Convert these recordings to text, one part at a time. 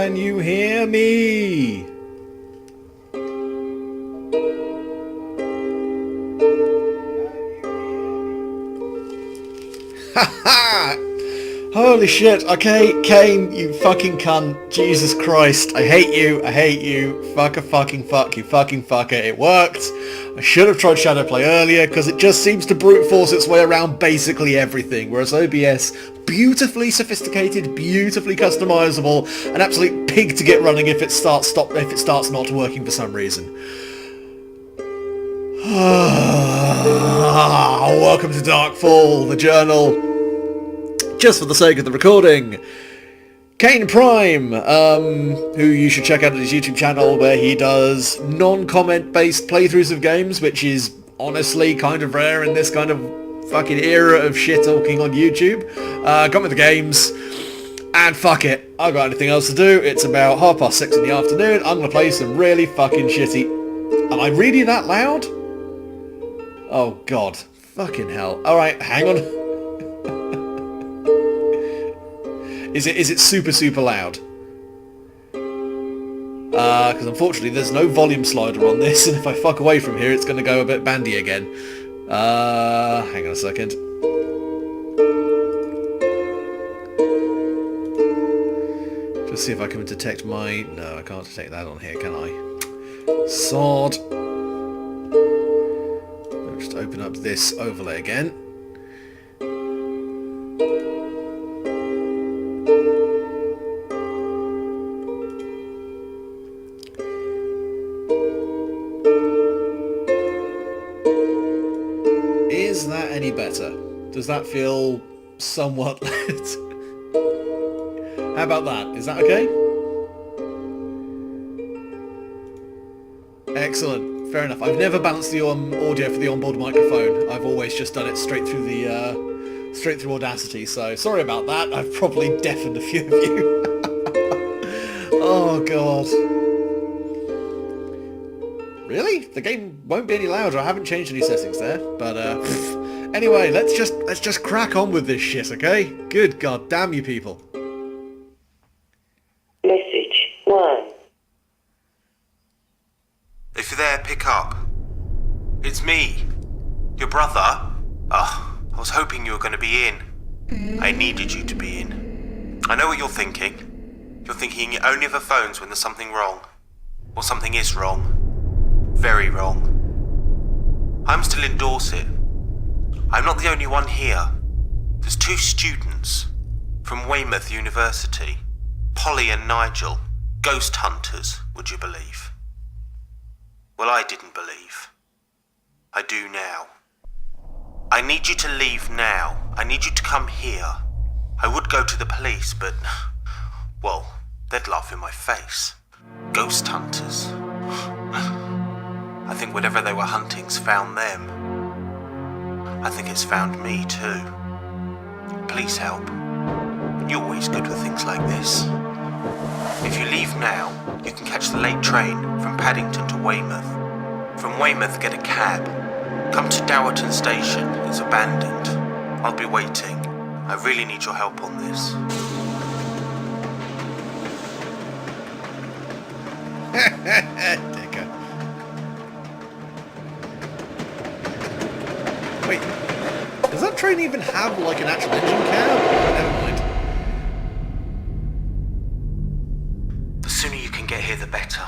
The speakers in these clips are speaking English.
Can you hear me? Haha! Holy shit, okay, Kane, you fucking cunt. Jesus Christ, I hate you, fucker fucking fuck, you fucking fucker, it worked. I should have tried Shadowplay earlier, because it just seems to brute force its way around basically everything, whereas OBS, beautifully sophisticated, beautifully customizable, an absolute pig to get running if it starts not working for some reason. Welcome to Darkfall, the journal. Just for the sake of the recording, Kane Prime, who you should check out at his YouTube channel where he does non-comment based playthroughs of games, which is honestly kind of rare in this kind of fucking era of shit talking on YouTube. Got me the games, and fuck it, I've got anything else to do. It's about 6:30 in the afternoon, I'm gonna play some really fucking shitty... Am I really that loud? Oh god, fucking hell. Alright, hang on. Is it super loud? Because unfortunately there's no volume slider on this, and if I fuck away from here it's going to go a bit bandy again. Hang on a second. Just see if I can detect my... No, I can't detect that on here, can I? Sod. I'll just open up this overlay again. Is that any better? Does that feel somewhat lit? How about that? Is that okay? Excellent. Fair enough. I've never balanced the audio for the onboard microphone. I've always just done it straight through Audacity. So sorry about that. I've probably deafened a few of you. Oh god. Really? The game won't be any louder. I haven't changed any settings there. But anyway, let's just crack on with this shit, okay? Good god damn you people. Message 1. If you're there, pick up. It's me. Your brother. I was hoping you were going to be in. I needed you to be in. I know what you're thinking. You're thinking you only have phones when there's something wrong. Or something is wrong. Very wrong. I'm still in Dorset. I'm not the only one here. There's 2 students from Weymouth University. Polly and Nigel. Ghost hunters, would you believe? Well, I didn't believe. I do now. I need you to leave now. I need you to come here. I would go to the police, but... well, they'd laugh in my face. Ghost hunters. I think whatever they were hunting's found them. I think it's found me too. Please help. You're always good with things like this. If you leave now, you can catch the late train from Paddington to Weymouth. From Weymouth, get a cab. Come to Dowerton Station. It's abandoned. I'll be waiting. I really need your help on this. Dicker. Wait, does that train even have like an actual engine cab? Never mind. The sooner you can get here, the better.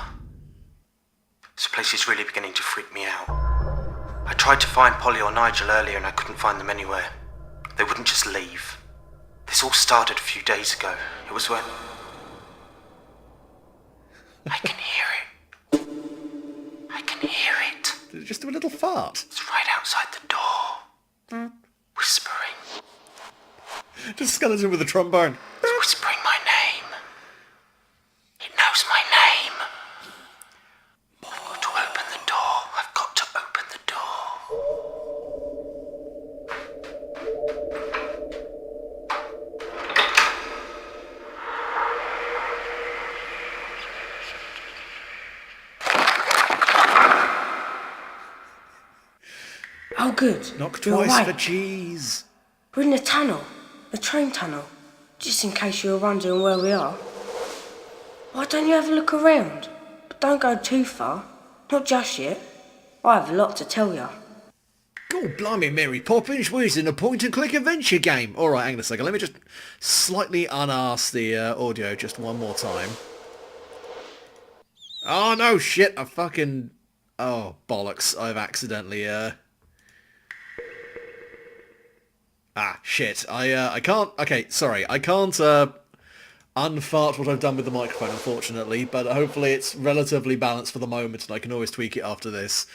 This place is really beginning to freak me out. I tried to find Polly or Nigel earlier and I couldn't find them anywhere. They wouldn't just leave. This all started a few days ago. It was when... I can hear it. I can hear it. Did it just do a little fart? It's right outside the door. Whispering. Just a skeleton with a trombone. It's whispering my name. It knows my name. I've got to open the door. I've got to open the Oh, good. Knock You're twice right. for cheese. We're in the tunnel. The train tunnel. Just in case you were wondering where we are. Why don't you have a look around? But don't go too far. Not just yet. I have a lot to tell you. God blimey, Mary Poppins, we're in a point-and-click adventure game. Alright, hang on a second. Let me just slightly unarse the audio just one more time. Oh, no, shit. I fucking... Oh, bollocks. I've accidentally... Ah, shit. I can't... Okay, sorry. I can't, unfart what I've done with the microphone, unfortunately, but hopefully it's relatively balanced for the moment, and I can always tweak it after this.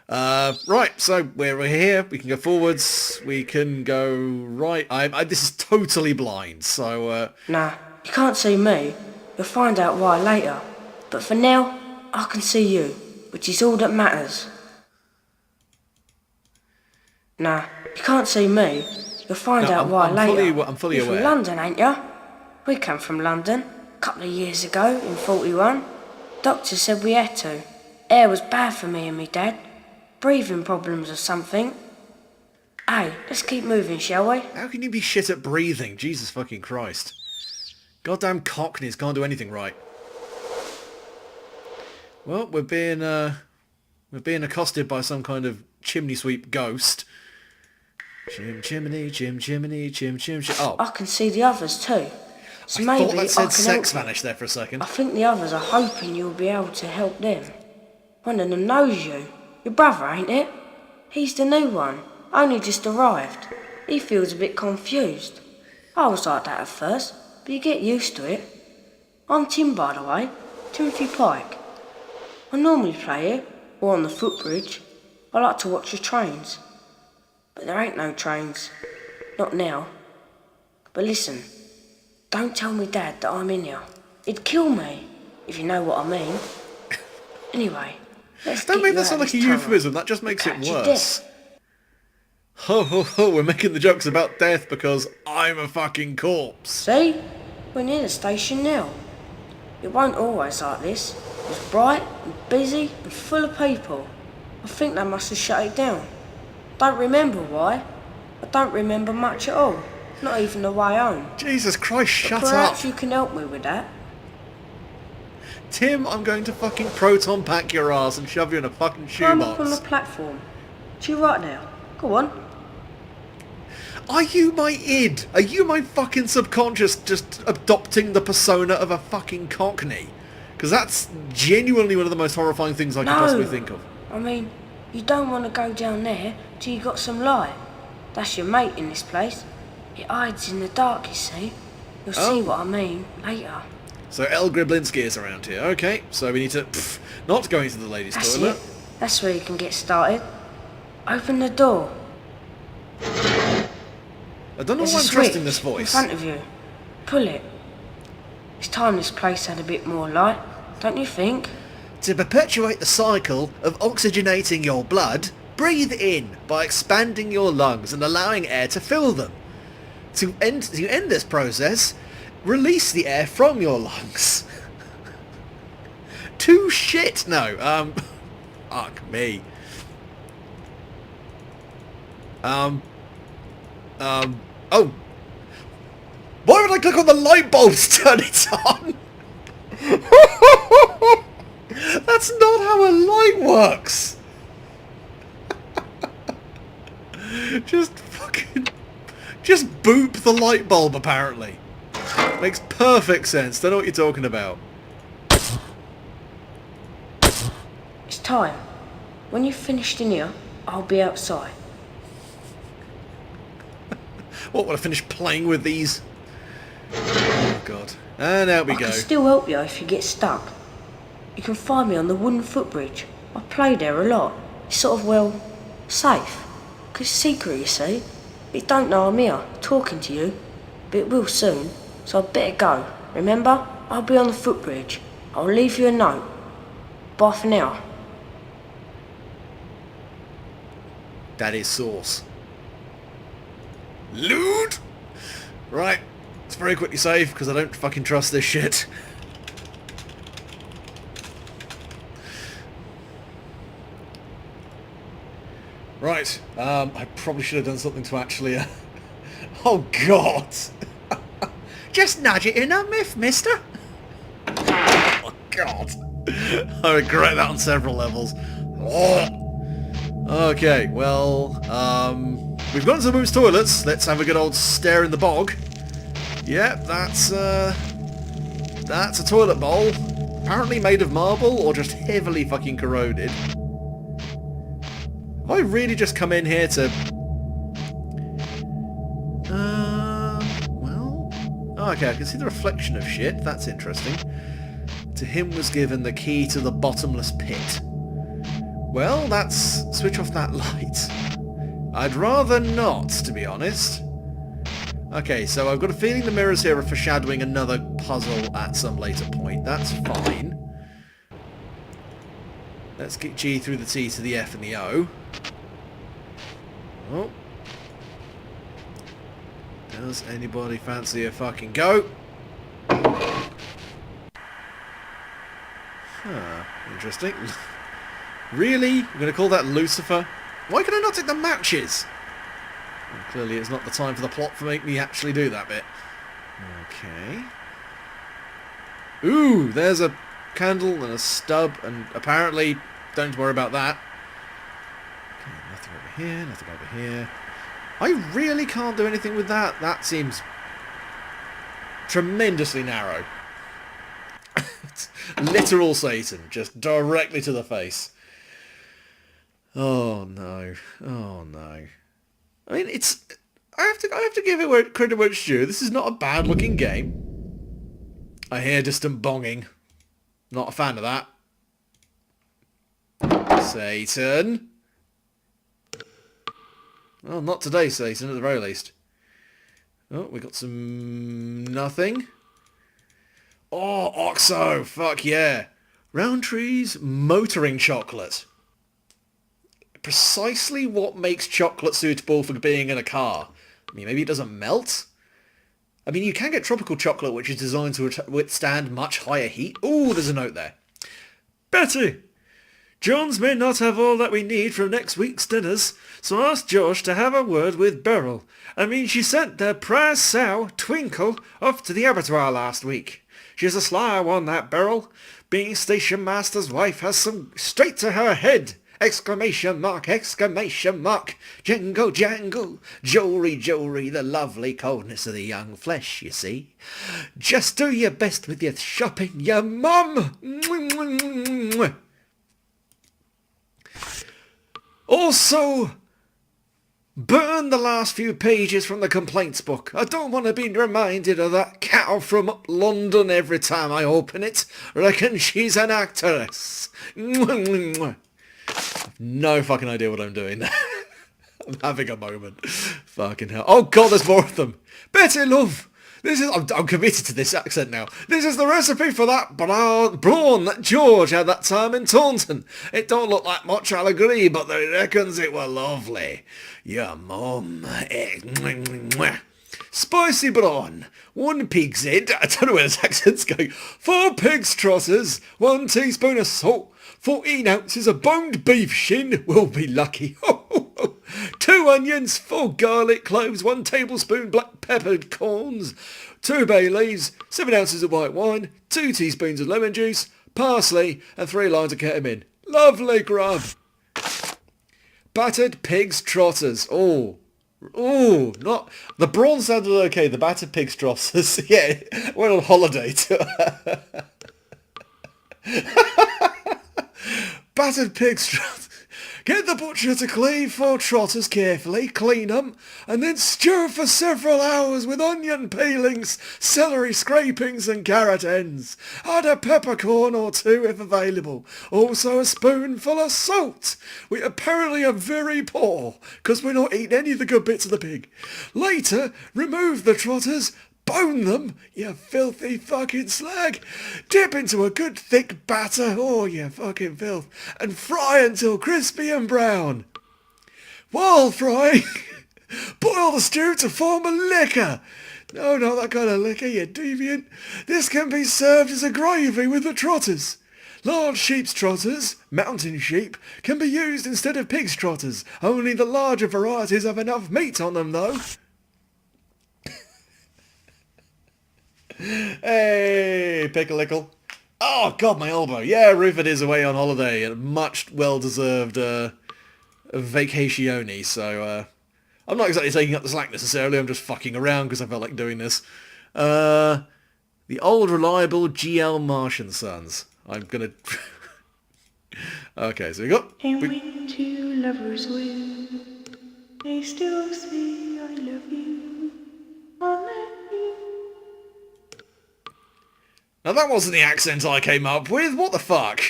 Right, so we're here. We can go forwards. We can go right. This is totally blind, so... Nah, you can't see me. You'll find out why later. But for now, I can see you, which is all that matters. Nah, you can't see me. You'll find out why later. I'm fully You're aware. from London, ain't ya? We came from London a couple of years ago, in 41. Doctor said we had to. Air was bad for me and me dad. Breathing problems or something. Hey, let's keep moving, shall we? How can you be shit at breathing? Jesus fucking Christ. Goddamn cockneys can't do anything right. Well, we're being accosted by some kind of chimney sweep ghost. Chim chimney, chim chimney, chim chim chim. Oh, I can see the others too. So I maybe thought that I said can sex help you. vanish there for a second. I think the others are hoping you'll be able to help them. One of them knows you. Your brother, ain't it? He's the new one. Only just arrived. He feels a bit confused. I was like that at first, but you get used to it. I'm Tim, by the way. Timothy Pike. I normally play here, or on the footbridge. I like to watch the trains. But there ain't no trains. Not now. But listen, don't tell me Dad that I'm in here. He'd kill me, if you know what I mean. Anyway, let's Don't get make you that out sound of like a this tunnel. euphemism, that just makes it Catch your worse. death. Ho ho ho, we're making the jokes about death because I'm a fucking corpse. See? We're near the station now. It won't always like this. It's bright and busy and full of people. I think they must have shut it down. Don't remember why. I don't remember much at all. Not even the way home. Jesus Christ, shut Perhaps up. you can help me with that. Tim, I'm going to fucking proton pack your ass and shove you in a fucking Climb up on the shoebox. platform. To your right now. Go on. Are you my id? Are you my fucking subconscious just adopting the persona of a fucking cockney? Because that's genuinely one of the most horrifying things I could possibly think of. I mean, you don't want to go down there till you got some light. That's your mate in this place. It hides in the dark, you see. You'll see what I mean later. So El Griblinski is around here. Okay, so we need to not go into the ladies' That's toilet. it. That's where you can get started. Open the door. I don't know There's why a I'm switch trusting this in voice. front of you. Pull it. It's time this place had a bit more light, don't you think? To perpetuate the cycle of oxygenating your blood, breathe in by expanding your lungs and allowing air to fill them. To end this process, release the air from your lungs. Too shit, no. Fuck me. Oh. Why would I click on the light bulb to turn it on? That's not how a light works. Just boop the light bulb, apparently. Makes perfect sense. Don't know what you're talking about. It's time. When you've finished in here, I'll be outside. What, when I finish playing with these? Oh, God. And out we I go. can still help you if you get stuck. You can find me on the wooden footbridge. I play there a lot. It's sort of, well, safe. 'Cause it's secret, you see. It don't know I'm here, talking to you. But it will soon, so I'd better go. Remember? I'll be on the footbridge. I'll leave you a note. Bye for now. That is sauce. Loot! Right. Let's very quickly save, because I don't fucking trust this shit. Right. I probably should have done something to actually... Oh, God! Just nudge it in a miff, mister. God. I regret that on several levels. Okay, well, we've gone to the women's toilets. Let's have a good old stare in the bog. Yep, that's a toilet bowl. Apparently made of marble or just heavily fucking corroded. Have I really just come in here to... well... Oh, okay, I can see the reflection of shit. That's interesting. To him was given the key to the bottomless pit. Well, let's switch off that light. I'd rather not, to be honest. Okay, so I've got a feeling the mirrors here are foreshadowing another puzzle at some later point. That's fine. Let's get G through the T to the F and the O. Oh. Does anybody fancy a fucking go? Huh, interesting. Really? We're going to call that Lucifer? Why can I not take the matches? Well, clearly it's not the time for the plot to make me actually do that bit. Okay. Ooh, there's a candle and a stub, and apparently, don't worry about that. Okay, nothing over here, nothing over here. I really can't do anything with that. That seems tremendously narrow. Literal Satan, just directly to the face. Oh no. Oh no. I mean, it's... I have to give it credit where it's due. This is not a bad looking game. I hear distant bonging. Not a fan of that. Satan. Well, not today, Satan, at the very least. Oh, we got some... nothing. Oh, Oxo! Fuck yeah! Roundtree's motoring chocolate. Precisely what makes chocolate suitable for being in a car. I mean, maybe it doesn't melt? I mean, you can get tropical chocolate, which is designed to withstand much higher heat. Ooh, there's a note there. Betty! Johns may not have all that we need from next week's dinners, so ask Josh to have a word with Beryl. I mean, she sent their prize sow, Twinkle, off to the abattoir last week. She's a sly one, that Beryl. Being station master's wife has some straight to her head. Exclamation mark, exclamation mark. Jangle, jangle. Jewelry, jewelry, the lovely coldness of the young flesh, you see. Just do your best with your shopping, your mum. Also, burn the last few pages from the complaints book. I don't want to be reminded of that cow from London every time I open it. Reckon she's an actress. No fucking idea what I'm doing there. I'm having a moment. Fucking hell. Oh god, there's more of them. Betty love. This is... I'm committed to this accent now. This is the recipe for that brawn that George had that time in Taunton. It don't look like much, I'll agree, but they reckons it were lovely. Your mum. Spicy brawn. 1 pig's head. I don't know where this accent's going. 4 pig's trotters. 1 teaspoon of salt. 14 ounces of boned beef shin. We'll be lucky. 2 onions, 4 garlic cloves, 1 tablespoon black peppered corns, 2 bay leaves, 7 ounces of white wine, 2 teaspoons of lemon juice, parsley, and 3 lines of ketamine. Lovely grub. Battered pig's trotters. Oh, not... The brawn sounded okay. The battered pig's trotters. Yeah, went on holiday to... Battered pig's trotters. Get the butcher to cleave 4 trotters carefully, clean them, and then stir for several hours with onion peelings, celery scrapings and carrot ends. Add a peppercorn or 2 if available. Also a spoonful of salt. We apparently are very poor, because we're not eating any of the good bits of the pig. Later, remove the trotters, bone them, you filthy fucking slag. Dip into a good thick batter, oh you fucking filth, and fry until crispy and brown. While frying, boil the stew to form a liquor. No, not that kind of liquor, you deviant. This can be served as a gravy with the trotters. Large sheep's trotters, mountain sheep, can be used instead of pig's trotters. Only the larger varieties have enough meat on them, though. Hey, pickle-ickle. Oh, God, my elbow. Yeah, Rupert is away on holiday. A much well-deserved vacatione, so I'm not exactly taking up the slack necessarily. I'm just fucking around because I felt like doing this. The old reliable GL Martian Sons. I'm going to... Okay, so we got... And when two lovers will, they still say I love you. Now that wasn't the accent I came up with. What the fuck?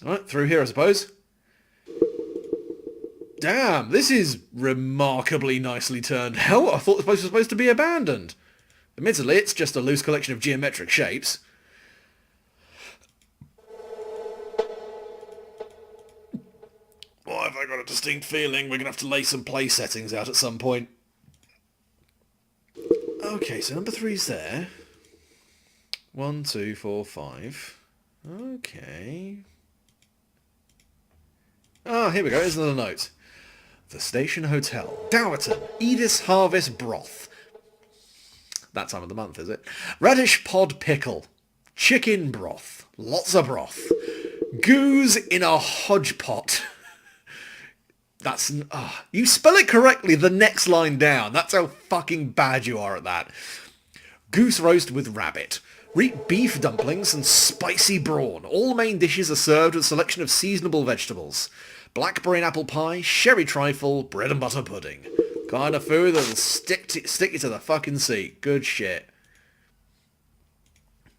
Alright, through here I suppose. Damn, this is remarkably nicely turned out. I thought the place was supposed to be abandoned. Admittedly, it's just a loose collection of geometric shapes. Why have I got a distinct feeling we're going to have to lay some play settings out at some point? Okay, so number 3's there. 1, 2, 4, 5. Okay. Ah, here we go. Here's another note. The Station Hotel. Dowerton. Edith's Harvest Broth. That time of the month, is it? Radish pod pickle. Chicken broth. Lots of broth. Goose in a hodgepot. That's... you spell it correctly the next line down. That's how fucking bad you are at that. Goose roast with rabbit. Beef dumplings and spicy brawn. All main dishes are served with a selection of seasonable vegetables. Blackberry and apple pie, sherry trifle, bread and butter pudding. Kind of food that'll stick you to the fucking seat. Good shit.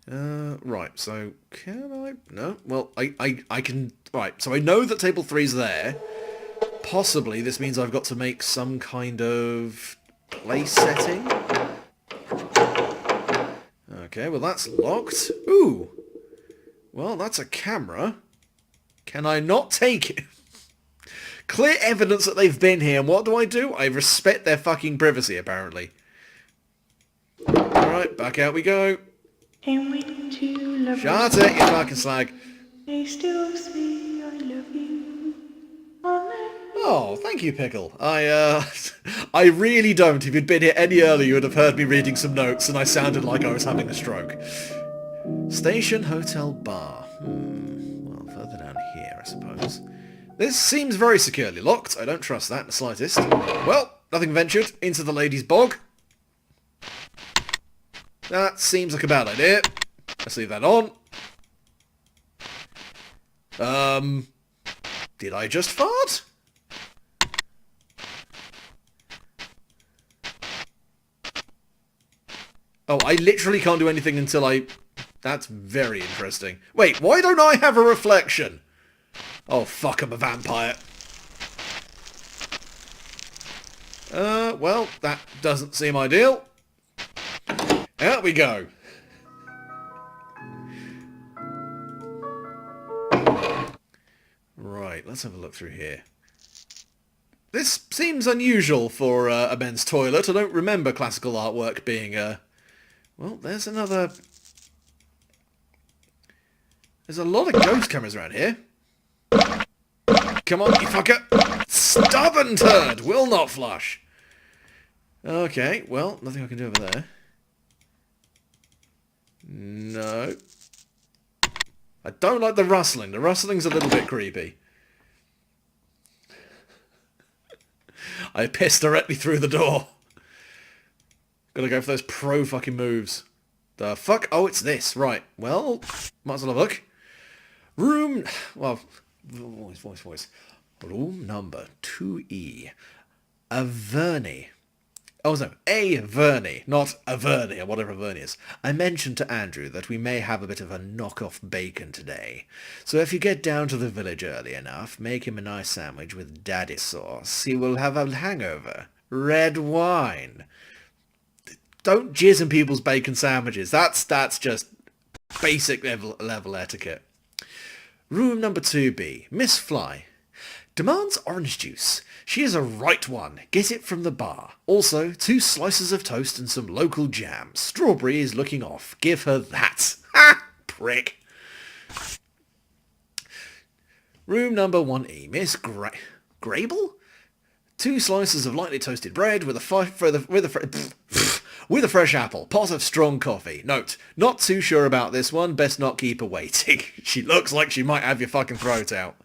Right, so can I... No? Well, I can... Right, so I know that table 3's there. Possibly this means I've got to make some kind of place setting. Okay, well that's locked. Ooh. Well, that's a camera. Can I not take it? Clear evidence that they've been here. And what do? I respect their fucking privacy, apparently. Alright, back out we go. And when two lovers Shut it, you fucking slag. they still say I love you. Oh, thank you, Pickle. I really don't. If you'd been here any earlier, you would have heard me reading some notes, and I sounded like I was having a stroke. Station Hotel Bar. Well, further down here, I suppose. This seems very securely locked. I don't trust that in the slightest. Well, nothing ventured. Into the ladies' bog. That seems like a bad idea. Let's leave that on. Did I just fart? Oh, I literally can't do anything until I... That's very interesting. Wait, why don't I have a reflection? Oh, fuck, I'm a vampire. Well, that doesn't seem ideal. Out we go. Right, let's have a look through here. This seems unusual for a men's toilet. I don't remember classical artwork being Well, there's another... There's a lot of ghost cameras around here. Come on, you fucker! Stubborn turd! Will not flush! Okay, well, nothing I can do over there. No. I don't like the rustling. The rustling's a little bit creepy. I pissed directly through the door. Gotta go for those pro fucking moves. The fuck? Oh, it's this. Right. Well, might as well have a look. Room... Well, voice. Room number 2E. Averny. Oh, no. Averny, not Averny, or whatever Averny is. I mentioned to Andrew that we may have a bit of a knock-off bacon today. So if you get down to the village early enough, make him a nice sandwich with daddy sauce. He will have a hangover. Red wine. Don't jizz in people's bacon sandwiches. That's just basic level etiquette. Room number 2B. Miss Fly. Demands orange juice. She is a right one. Get it from the bar. Also, 2 slices of toast and some local jam. Strawberry is looking off. Give her that. Ha! Prick. Room number 1E. Miss Grable? 2 slices of lightly toasted bread with a With a fresh apple, pot of strong coffee. Note, not too sure about this one, best not keep her waiting. She looks like she might have your fucking throat out.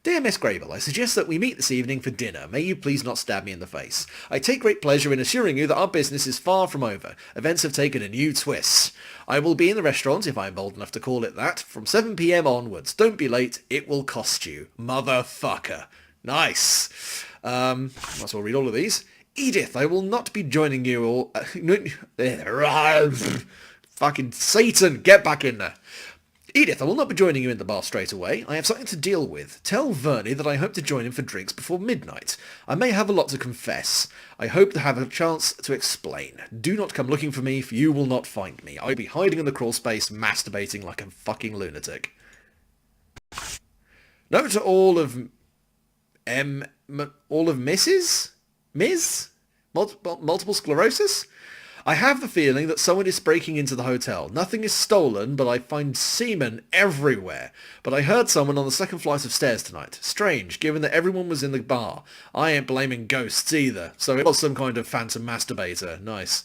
Dear Miss Grable, I suggest that we meet this evening for dinner. May you please not stab me in the face. I take great pleasure in assuring you that our business is far from over. Events have taken a new twist. I will be in the restaurant, if I'm bold enough to call it that, from 7 p.m. onwards. Don't be late, it will cost you. Motherfucker. Nice. Might as well read all of these. Edith, I will not be joining you all... fucking Satan, get back in there. Edith, I will not be joining you in the bar straight away. I have something to deal with. Tell Verney that I hope to join him for drinks before midnight. I may have a lot to confess. I hope to have a chance to explain. Do not come looking for me, for you will not find me. I'll be hiding in the crawl space, masturbating like a fucking lunatic. Note to all of Mrs. Ms? Multiple sclerosis? I have the feeling that someone is breaking into the hotel. Nothing is stolen, but I find semen everywhere. But I heard someone on the second flight of stairs tonight. Strange, given that everyone was in the bar. I ain't blaming ghosts either. So it was some kind of phantom masturbator. Nice.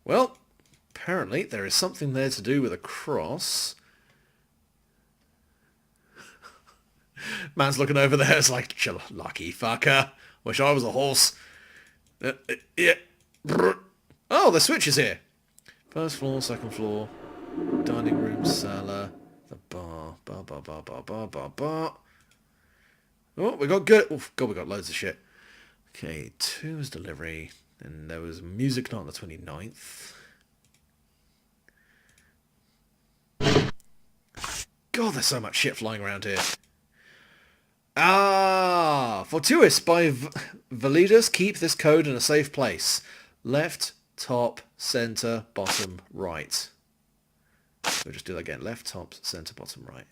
Well, apparently there is something there to do with a cross. Man's looking over there, it's like, lucky fucker. Wish I was a horse. Yeah. Oh, the switch is here. First floor, second floor, dining room, cellar, the bar. Oh, we got good. Oh, God, we got loads of shit. Okay, 2 was delivery. And there was music night on the 29th. God, there's so much shit flying around here. Ah, fortuitous by Validas, keep this code in a safe place. Left, top, center, bottom, right. We'll just do that again. Left, top, center, bottom, right.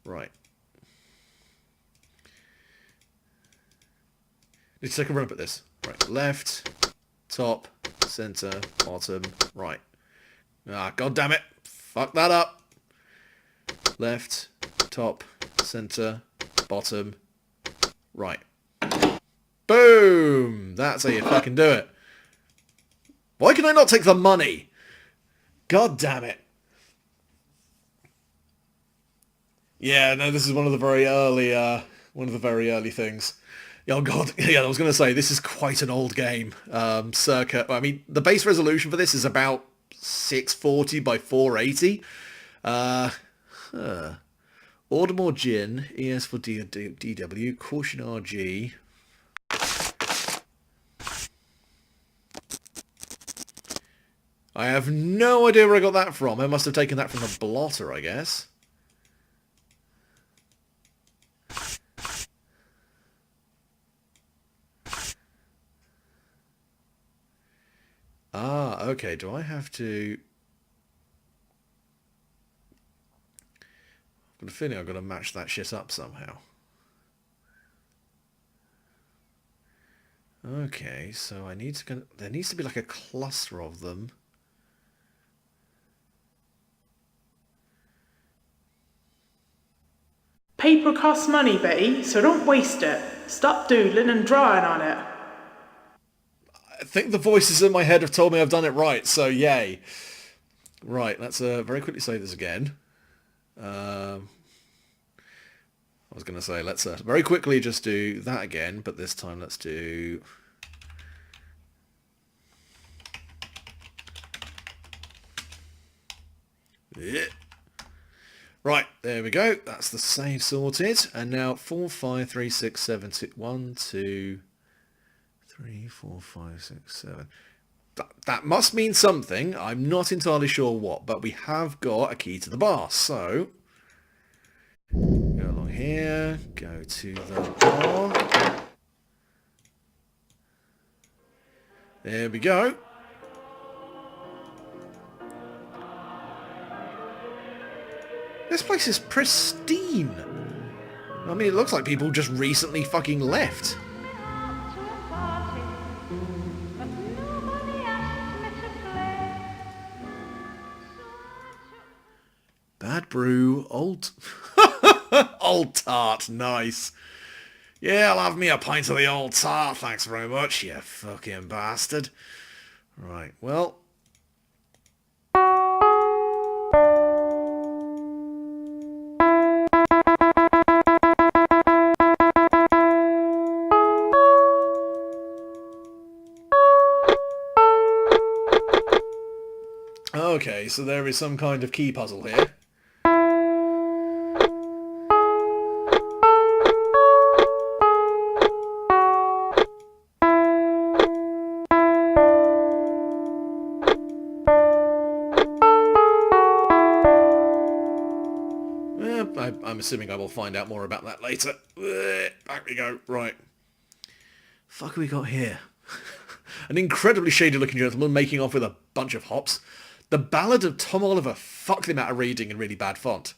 Right. Need to take a run up at this. Right, left, top, center, bottom, right. Ah, god damn it. Fuck that up. Left, top, center, bottom, right. Boom! That's how you fucking do it. Why can I not take the money? God damn it. Yeah, no, this is one of the very early things. Oh god, yeah, I was going to say, this is quite an old game. Circa, I mean, the base resolution for this is about 640 by 480. Order more gin, ES for DW, caution RG. I have no idea where I got that from. I must have taken that from the blotter, I guess. Ah, okay, do I have to... I've got a feeling I've got to match that shit up somehow. Okay, so I need to... There needs to be like a cluster of them. Paper costs money, Betty, so don't waste it. Stop doodling and drawing on it. I think the voices in my head have told me I've done it right, so yay. Right, let's very quickly save this again. I was going to say, let's very quickly just do that again, but this time let's do... Yeah. Right, there we go. That's the save sorted. And now 4, 5, 3, 6, 7, 2, 1, 2, 3, 4, 5, 6, 7. That must mean something. I'm not entirely sure what, but we have got a key to the bar. So, go along here, go to the bar. There we go. This place is pristine. I mean, it looks like people just recently fucking left. Mad brew, old... old tart, nice. Yeah, I'll have me a pint of the old tart, thanks very much, you fucking bastard. Right, well... Okay, so there is some kind of key puzzle here. I'm assuming I will find out more about that later. Back we go. Right. Fuck have we got here? An incredibly shady looking gentleman making off with a bunch of hops. The Ballad of Tom Oliver. Fuck the amount of reading in really bad font.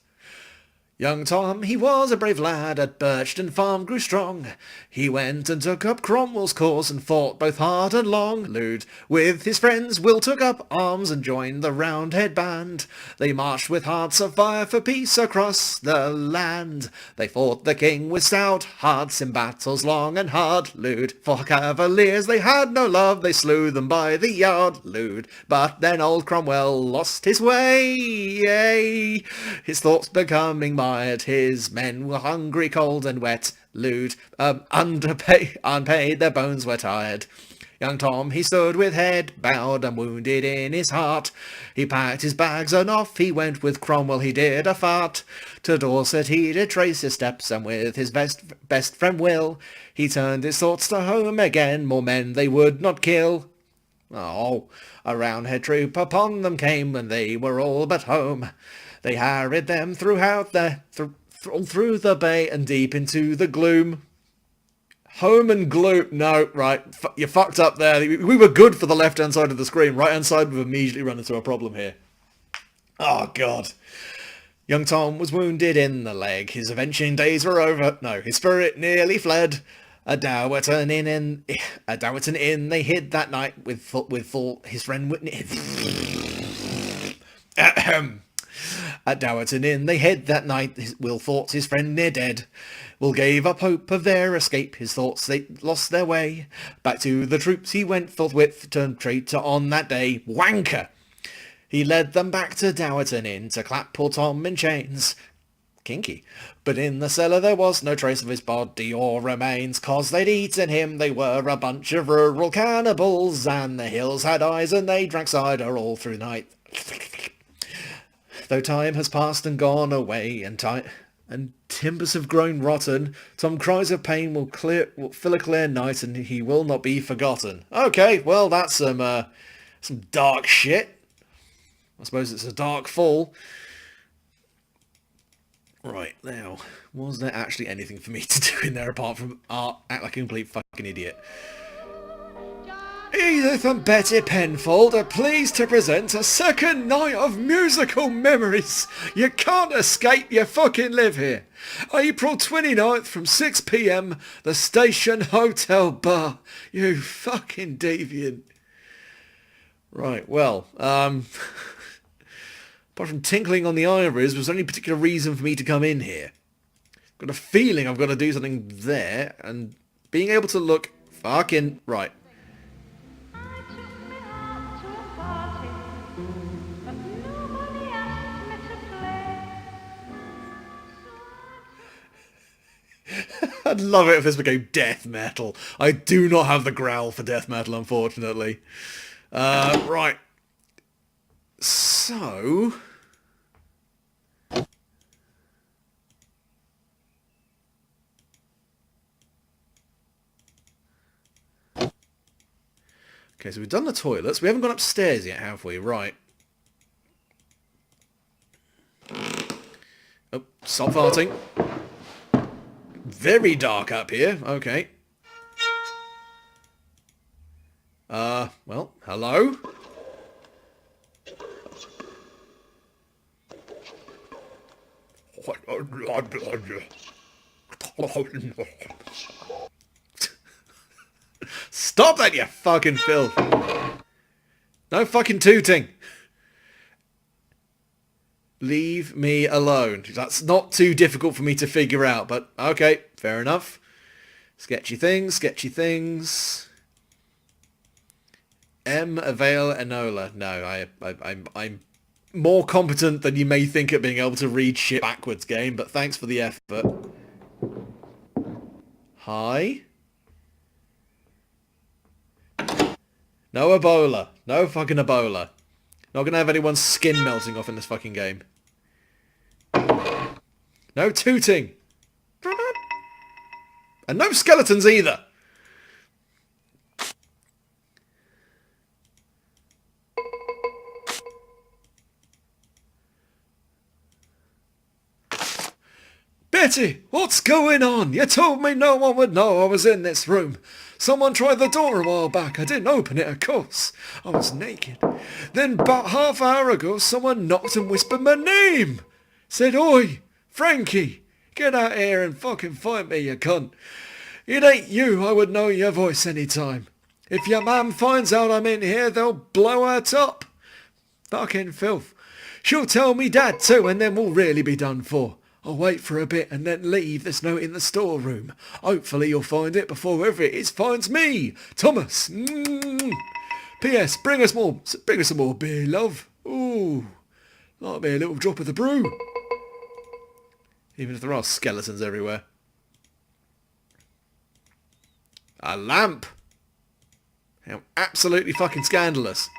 Young Tom, he was a brave lad, at Birchton Farm grew strong. He went and took up Cromwell's cause, and fought both hard and long. Lude, with his friends, Will took up arms, and joined the Roundhead band. They marched with hearts of fire for peace across the land. They fought the king with stout hearts in battles long and hard. Lude, for cavaliers they had no love, they slew them by the yard. Lude, but then old Cromwell lost his way, his thoughts becoming his men were hungry, cold and wet. Lude, unpaid, their bones were tired. Young Tom, he stood with head bowed and wounded in his heart. He packed his bags and off he went, with Cromwell he did a fart. To Dorset he did trace his steps, and with his best friend Will, he turned his thoughts to home again. More men they would not kill. Oh, a Roundhead troop upon them came, and they were all but home. They harried them throughout through the bay and deep into the gloom. Home and gloom. No, right. You fucked up there. We were good for the left-hand side of the screen. Right-hand side, we've immediately run into a problem here. Oh, God. Young Tom was wounded in the leg. His avenging days were over. No, his spirit nearly fled. A Dowerton inn they hid that night with his friend Whitney. At Dowerton Inn they hid that night. Will thought his friend near dead. Will gave up hope of their escape. His thoughts they lost their way. Back to the troops he went forthwith, turned traitor on that day. Wanker! He led them back to Dowerton Inn to clap poor Tom in chains. Kinky. But in the cellar there was no trace of his body or remains, 'cause they'd eaten him. They were a bunch of rural cannibals, and the hills had eyes, and they drank cider all through the night. Though time has passed and gone away, and timbers have grown rotten, Tom cries of pain will fill a clear night, and he will not be forgotten. Okay, well that's some dark shit. I suppose it's a Darkfall. Right, now, was there actually anything for me to do in there apart from act like a complete fucking idiot? Edith and Betty Penfold are pleased to present a second night of musical memories. You can't escape, you fucking live here. April 29th from 6 p.m, the Station Hotel Bar. You fucking deviant. Right, well, apart from tinkling on the ivories, was there any particular reason for me to come in here? I've got a feeling I've got to do something there, and being able to look fucking... Right. I'd love it if this became death metal. I do not have the growl for death metal, unfortunately. Right. So... Okay, so we've done the toilets. We haven't gone upstairs yet, have we? Right. Oh, stop farting. Very dark up here. Okay. Well, hello? Stop that, you fucking filth. No fucking tooting. Leave me alone. That's not too difficult for me to figure out, but okay, fair enough. Sketchy things, sketchy things. M. Avail Enola. No, I'm more competent than you may think at being able to read shit backwards, game, but thanks for the effort. Hi? No Ebola. No fucking Ebola. Not gonna have anyone's skin melting off in this fucking game. No tooting. And no skeletons either. Betty, what's going on? You told me no one would know I was in this room. Someone tried the door a while back. I didn't open it, of course. I was naked. Then about half hour ago, someone knocked and whispered my name. Said, "Oi, Frankie, get out here and fucking find me, you cunt. It ain't you, I would know your voice any time. If your mum finds out I'm in here, they'll blow her top. Fucking filth. She'll tell me dad too, and then we'll really be done for. I'll wait for a bit and then leave this note in the storeroom. Hopefully you'll find it before whoever it is finds me. Thomas. P.S. Bring us some more beer, love. Ooh, like me a little drop of the brew. Even if there are skeletons everywhere. A lamp. How absolutely fucking scandalous.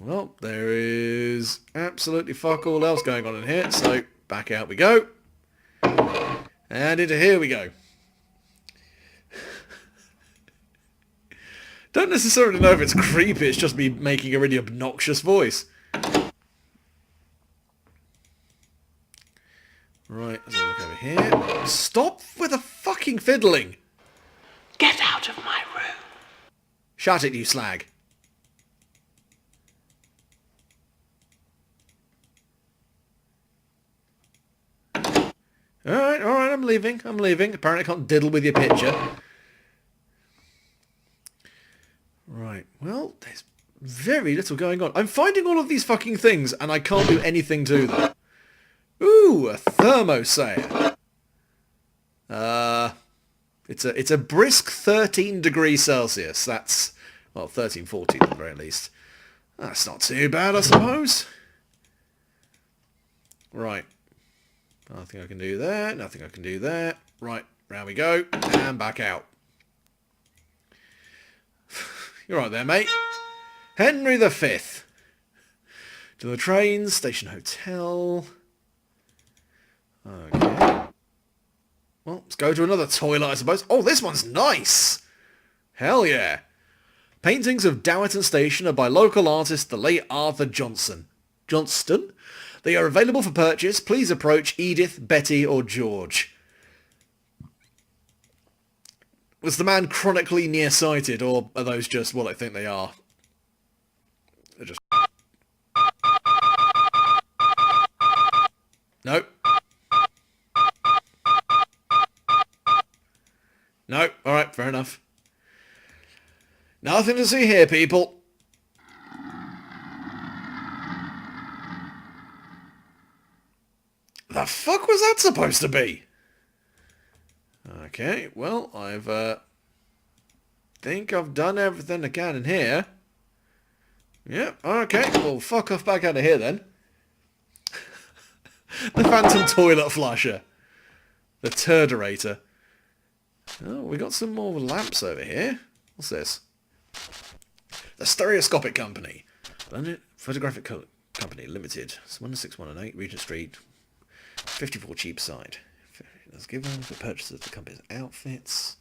Well, there is absolutely fuck all else going on in here, so back out we go. And into here we go. Don't necessarily know if it's creepy, it's just me making a really obnoxious voice. Right, let's have a look over here. Stop with the fucking fiddling! Get out of my room. Shut it, you slag. Alright, I'm leaving. Apparently I can't diddle with your picture. Right, well, there's very little going on. I'm finding all of these fucking things and I can't do anything to them. Ooh, a thermosayer. It's a brisk 13 degrees Celsius. That's, well, 13, 14 at the very least. That's not too bad, I suppose. Right. Nothing I can do there. Nothing I can do there. Right, round we go. And back out. You're right there, mate. Henry V. To the train, station hotel. Okay. Well, let's go to another toilet, I suppose. Oh, this one's nice. Hell yeah. Paintings of Dowerton Station are by local artist the late Arthur Johnston. They are available for purchase. Please approach Edith, Betty, or George. Was the man chronically nearsighted, or are those just what I think they are? They're just... Nope. No, alright, fair enough. Nothing to see here, people. The fuck was that supposed to be? Okay, well, think I've done everything I can in here. Yep, okay, well, fuck off back out of here then. The phantom toilet flusher. The turderator. Oh, we got some more lamps over here. What's this? The Stereoscopic Company. London Photographic Company Limited. 16118 Regent Street. 54 Cheapside. That's given for purchase of the company's outfits.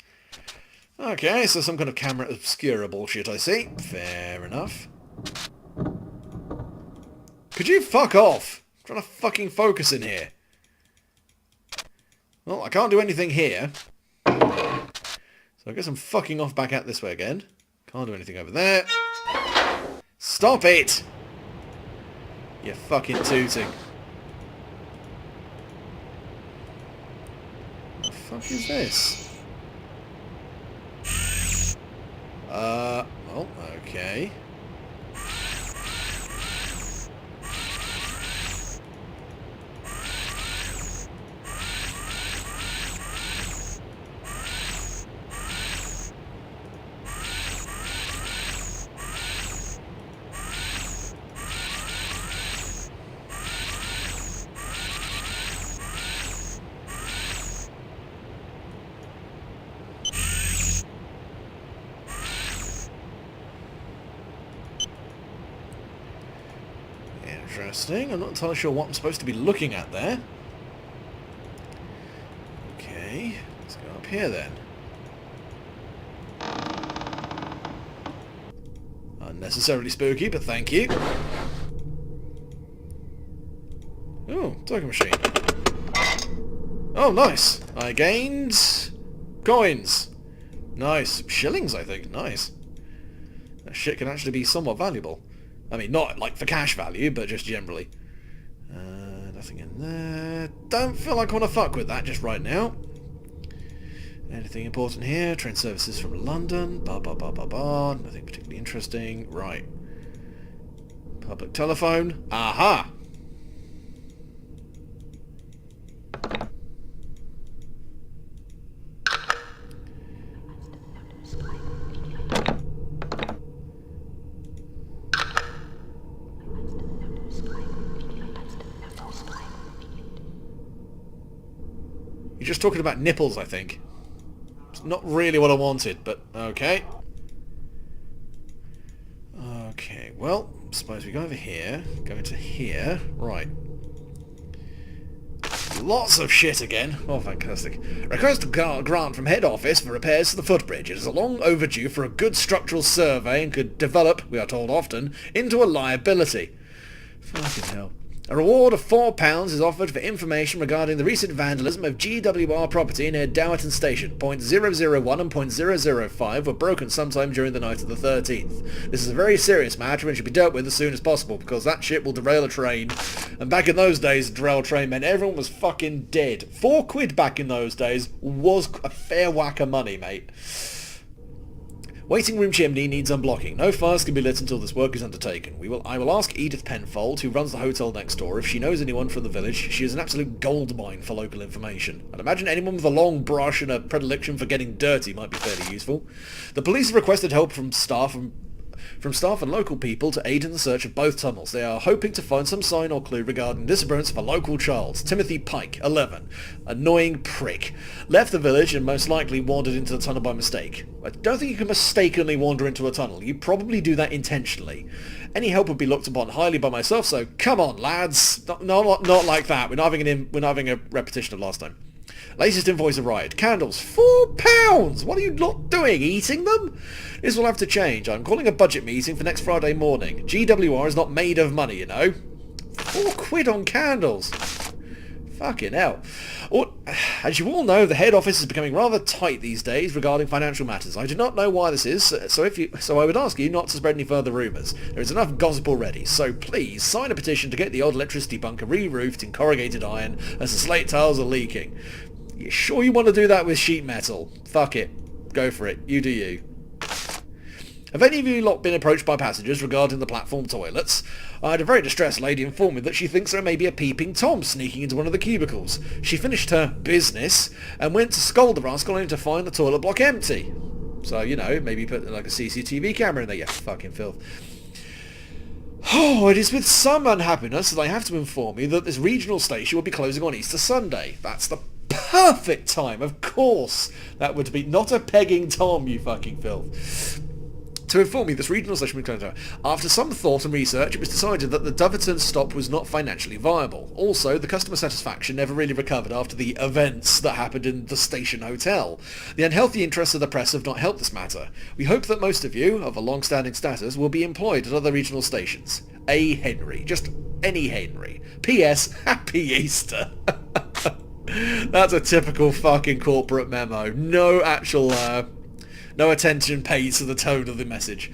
Okay, so some kind of camera obscura bullshit, I see. Fair enough. Could you fuck off? I'm trying to fucking focus in here. Well, I can't do anything here. So I guess I'm fucking off back out this way again. Can't do anything over there. Stop it! You fucking tooting. What the fuck is this? Well, okay. interesting. I'm not entirely sure what I'm supposed to be looking at there. Okay, let's go up here then. Unnecessarily spooky, but thank you. Oh, token machine. Oh, nice. I gained coins. Nice. Shillings, I think. Nice. That shit can actually be somewhat valuable. I mean, not like for cash value, but just generally. Nothing in there. Don't feel like I want to fuck with that just right now. Anything important here? Train services from London. Nothing particularly interesting. Right. Public telephone. Aha! You're just talking about nipples, I think. It's not really what I wanted, but okay. Okay, well, suppose we go over here, go into here, right. Lots of shit again. Oh, fantastic. Request a grant from head office for repairs to the footbridge. It is long overdue for a good structural survey and could develop, we are told often, into a liability. Fucking hell. A reward of £4 is offered for information regarding the recent vandalism of GWR property near Dowerton Station. Point 001 and point 005 were broken sometime during the night of the 13th. This is a very serious matter and should be dealt with as soon as possible because that shit will derail a train. And back in those days, derail a train meant everyone was fucking dead. £4 back in those days was a fair whack of money, mate. Waiting room chimney needs unblocking. No fires can be lit until this work is undertaken. I will ask Edith Penfold, who runs the hotel next door, if she knows anyone from the village. She is an absolute goldmine for local information. I'd imagine anyone with a long brush and a predilection for getting dirty might be fairly useful. The police have requested help from staff and local people to aid in the search of both tunnels. They are hoping to find some sign or clue regarding the disappearance of a local child, Timothy Pike, 11. Annoying prick. Left the village and most likely wandered into the tunnel by mistake. I don't think you can mistakenly wander into a tunnel. You probably do that intentionally. Any help would be looked upon highly by myself, so come on, lads. Not like that. We're not having a repetition of last time. Latest invoice arrived. Candles, £4! What are you lot doing? Eating them? This will have to change. I'm calling a budget meeting for next Friday morning. GWR is not made of money, you know. £4 on candles. Fucking hell. As you all know, the head office is becoming rather tight these days regarding financial matters. I do not know why this is, so I would ask you not to spread any further rumours. There is enough gossip already, so please sign a petition to get the old electricity bunker re-roofed in corrugated iron as the slate tiles are leaking. You sure you want to do that with sheet metal? Fuck it. Go for it. You do you. Have any of you lot been approached by passengers regarding the platform toilets? I had a very distressed lady inform me that she thinks there may be a peeping Tom sneaking into one of the cubicles. She finished her business and went to scold the rascal only to find the toilet block empty. So, you know, maybe put like a CCTV camera in there, you fucking filth. Oh, it is with some unhappiness that I have to inform you that this regional station will be closing on Easter Sunday. That's the perfect time, of course. That would be not a pegging Tom, you fucking filth. To inform you, this regional station will be closed. After some thought and research, it was decided that the Doverton stop was not financially viable. Also, the customer satisfaction never really recovered after the events that happened in the station hotel. The unhealthy interests of the press have not helped this matter. We hope that most of you, of a long-standing status, will be employed at other regional stations. A. Henry. Just any Henry. P.S. Happy Easter. That's a typical fucking corporate memo. No actual, no attention paid to the tone of the message.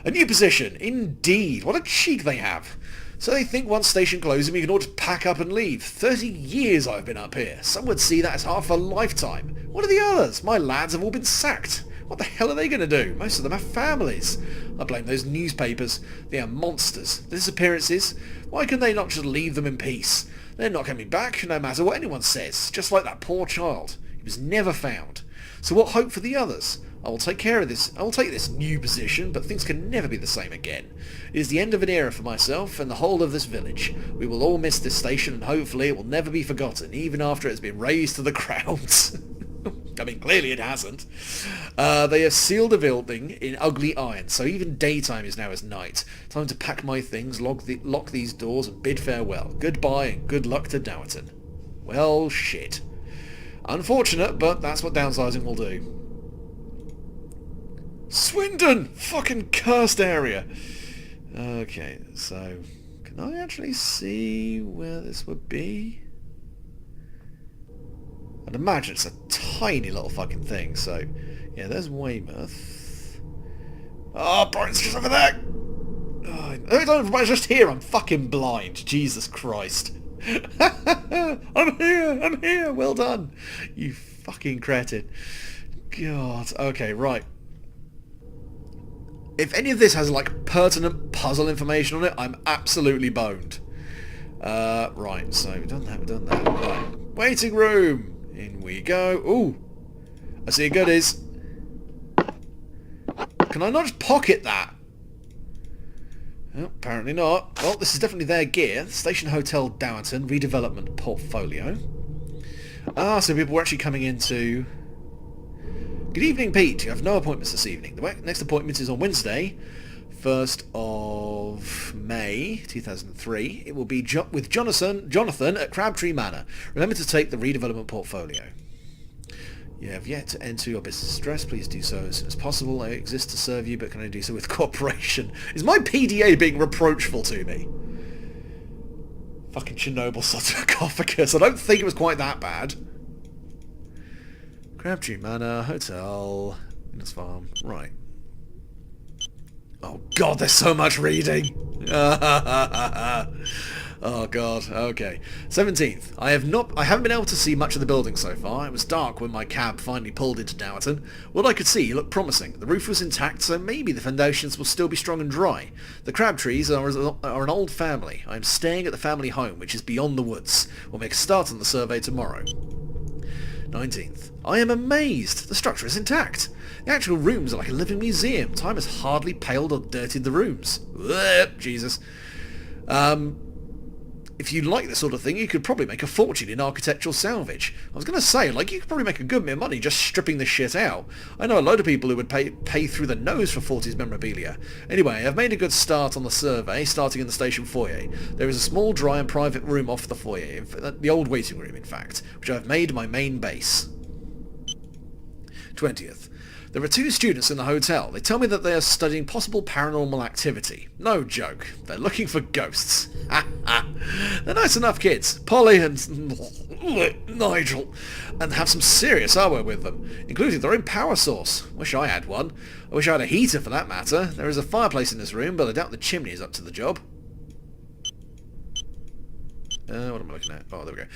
A new position. Indeed. What a cheek they have. So they think once station closing we can all just pack up and leave. 30 years I've been up here. Some would see that as half a lifetime. What are the others? My lads have all been sacked. What the hell are they going to do? Most of them have families. I blame those newspapers. They are monsters. The disappearances. Why can they not just leave them in peace? They're not coming back, no matter what anyone says. Just like that poor child. He was never found. So what hope for the others? I will take care of this. I will take this new position, but things can never be the same again. It is the end of an era for myself and the whole of this village. We will all miss this station, and hopefully it will never be forgotten, even after it has been razed to the ground. I mean, clearly it hasn't. They have sealed the building in ugly iron, so even daytime is now as night. Time to pack my things, lock these doors, and bid farewell. Goodbye and good luck to Dowerton. Well, shit. Unfortunate, but that's what downsizing will do. Swindon! Fucking cursed area! Okay, so... Can I actually see where this would be? I'd imagine it's a tiny little fucking thing, so... Yeah, there's Weymouth. Oh, Brighton's just over there! Oh, everybody's just here, I'm fucking blind. Jesus Christ. I'm here, well done. You fucking cretin. God, okay, right. If any of this has, like, pertinent puzzle information on it, I'm absolutely boned. Right, so we've done that. Right. Waiting room! In we go. Ooh! I see goodies. Can I not just pocket that? Oh, apparently not. Well, this is definitely their gear. Station Hotel Dowerton redevelopment portfolio. Ah, so people were actually coming into... Good evening, Pete. You have no appointments this evening. The next appointment is on Wednesday, 1st of May 2003. It will be with Jonathan at Crabtree Manor. Remember to take the redevelopment portfolio. You have yet to enter your business address. Please do so as soon as possible. I exist to serve you, but can only do so with cooperation. Is my PDA being reproachful to me? Fucking Chernobyl sarcophagus. I don't think it was quite that bad. Crabtree Manor, Hotel, Venus Farm, right. Oh god, there's so much reading! Oh god, okay. 17th. I haven't been able to see much of the building so far. It was dark when my cab finally pulled into Dowerton. What I could see looked promising. The roof was intact, so maybe the foundations will still be strong and dry. The Crabtrees are an old family. I am staying at the family home, which is beyond the woods. We'll make a start on the survey tomorrow. 19th. I am amazed. The structure is intact. The actual rooms are like a living museum. Time has hardly paled or dirtied the rooms. Ugh, Jesus. If you like this sort of thing, you could probably make a fortune in architectural salvage. I was going to say, like, you could probably make a good bit of money just stripping this shit out. I know a load of people who would pay through the nose for 40s memorabilia. Anyway, I've made a good start on the survey, starting in the station foyer. There is a small, dry and private room off the foyer, the old waiting room, in fact, which I've made my main base. 20th. There are 2 students in the hotel. They tell me that they are studying possible paranormal activity. No joke. They're looking for ghosts. They're nice enough kids. Polly and Nigel. And have some serious hardware with them, including their own power source. Wish I had one. I wish I had a heater for that matter. There is a fireplace in this room, but I doubt the chimney is up to the job. What am I looking at? Oh, there we go.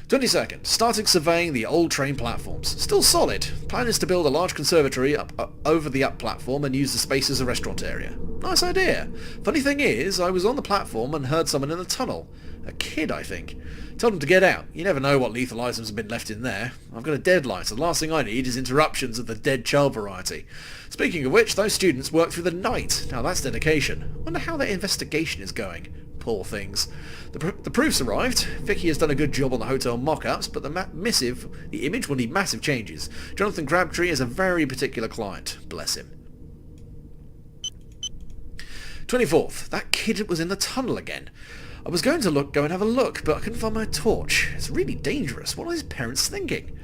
22nd. Starting surveying the old train platforms. Still solid. Plan is to build a large conservatory over the up platform and use the space as a restaurant area. Nice idea. Funny thing is, I was on the platform and heard someone in the tunnel. A kid, I think. Told him to get out. You never know what lethal items have been left in there. I've got a deadline, so the last thing I need is interruptions of the dead child variety. Speaking of which, those students work through the night. Now that's dedication. Wonder how their investigation is going. Poor things. The proofs arrived. Vicky has done a good job on the hotel mock-ups, but the image will need massive changes. Jonathan Crabtree is a very particular client. Bless him. 24th. That kid was in the tunnel again. I was going to go and have a look, but I couldn't find my torch. It's really dangerous. What are his parents thinking?